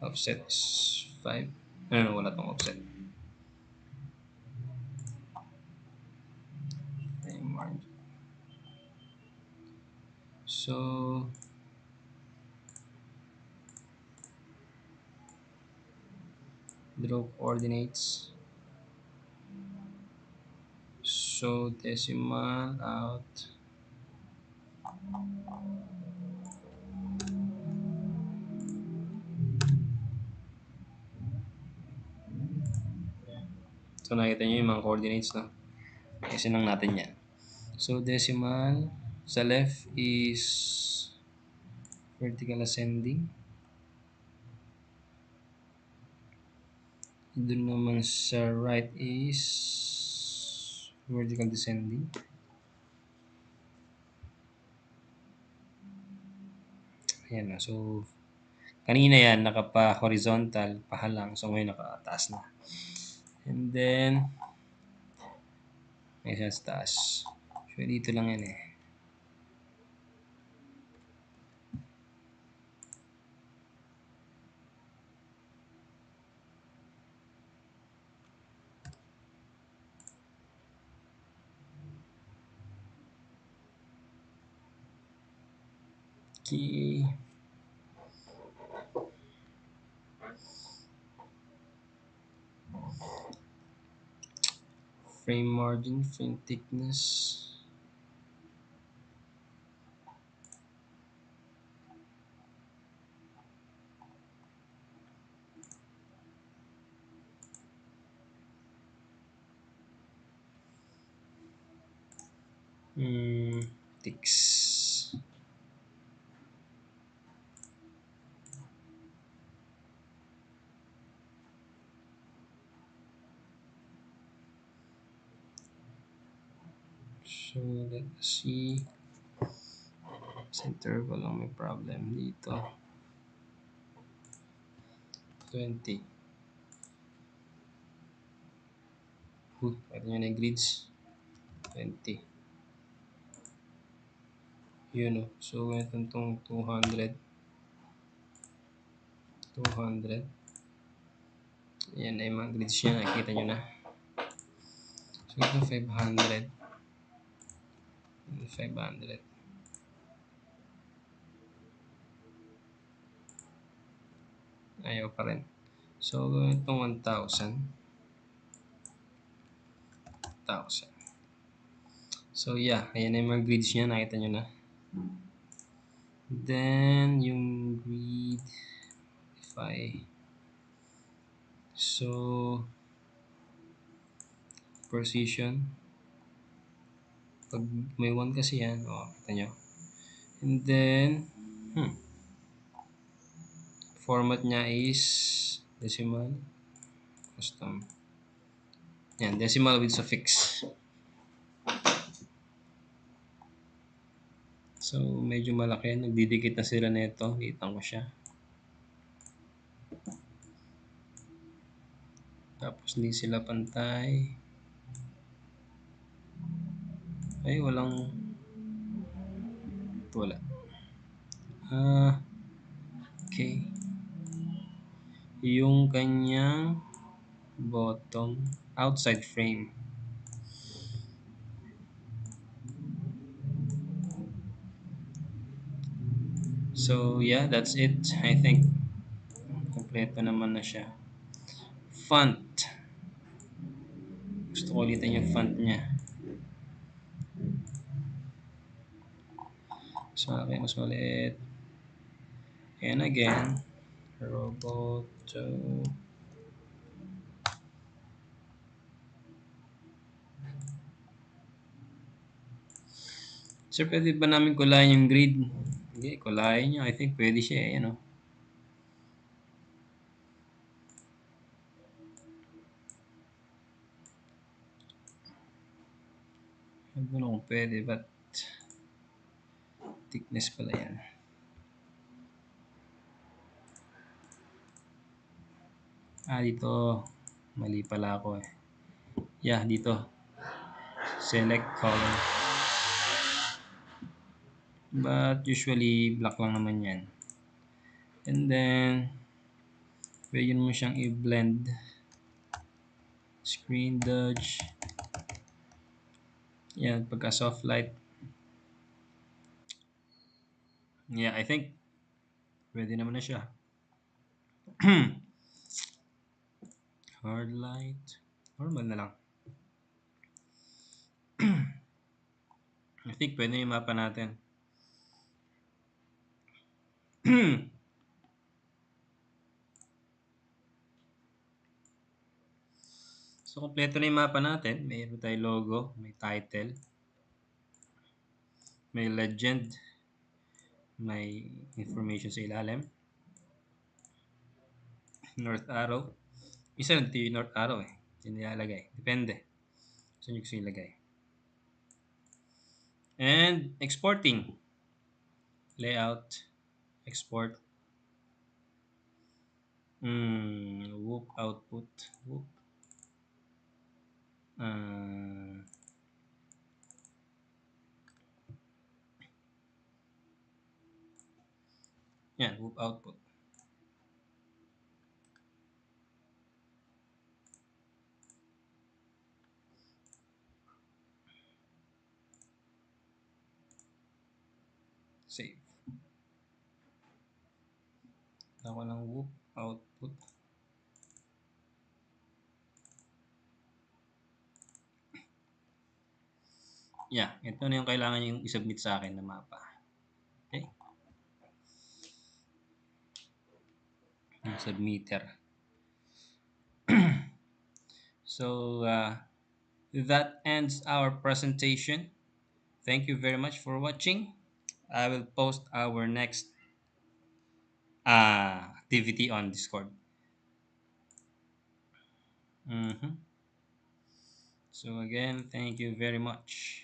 offset is 5. No, wala tong offset. Frame margin. So, draw coordinates. So, decimal out. So, nakita nyo yung mga coordinates, no? Kasi lang natin yan. So, decimal sa left is vertical ascending. Doon naman sa right is vertical descending. Ayan na. So, kanina yan, nakapa-horizontal, pahalang. So, ngayon nakataas na. And then, may sa taas. So, dito lang yan eh. Okay. Frame margin, frame thickness. Ticks. So, let's see. Sa interval lang may problem dito. 20. Pwede nyo na yung grids. 20. Yun o. So, itong 200. 200. Yan na yung mga grids niya. Nakikita nyo na. So, ito 500. 500. Ayaw pa rin. So, itong 1,000. 1,000. So, yeah. Ayan na yung mga grids niya. Nakita nyo na. Then, yung grid. So, precision. Pag may 1 kasi yan. O, kita nyo. And then, format niya is decimal. Custom. Yan, decimal with suffix. So, medyo malaki. Nagdidikit na sila nito. Litan ko siya. Tapos, hindi sila pantay. Ay, walang... Wala. Okay. Yung kanyang bottom outside frame. So yeah, that's it. I think kompleto naman na siya. Font. Gusto ko ulitin yung font niya. So, okay, mas maliit. And again, Roboto. Sir, pwede ba namin kulayan yung grid? Hindi, kulayan nyo. I think pwede siya eh, ano. Ano ba kung pwede, but thickness pala yan. Dito. Mali pala ako eh. Yeah, dito. Select color. But usually, black lang naman yan. And then, pwede mo siyang i-blend. Screen dodge. Yan, pagka soft light. Yeah, I think pwede naman na siya. Hard light. Normal na lang. I think pwede yung mapa natin. So, kompleto na yung mapa natin. Mayroon tayong logo, may title, may legend, may information sa ilalim, north arrow. Isa lang yung north arrow eh. Yung nilalagay. Depende. Saan nyo gusto ilagay. And exporting. Layout. Export. Whoop output. Whoop. Yan, whoop output. Save. Ako ng whoop output. Yeah, ito na yung kailangan yung isubmit sa akin na mapa. Okay? Yung submitter. So, that ends our presentation. Thank you very much for watching. I will post our next activity on Discord. So again, thank you very much.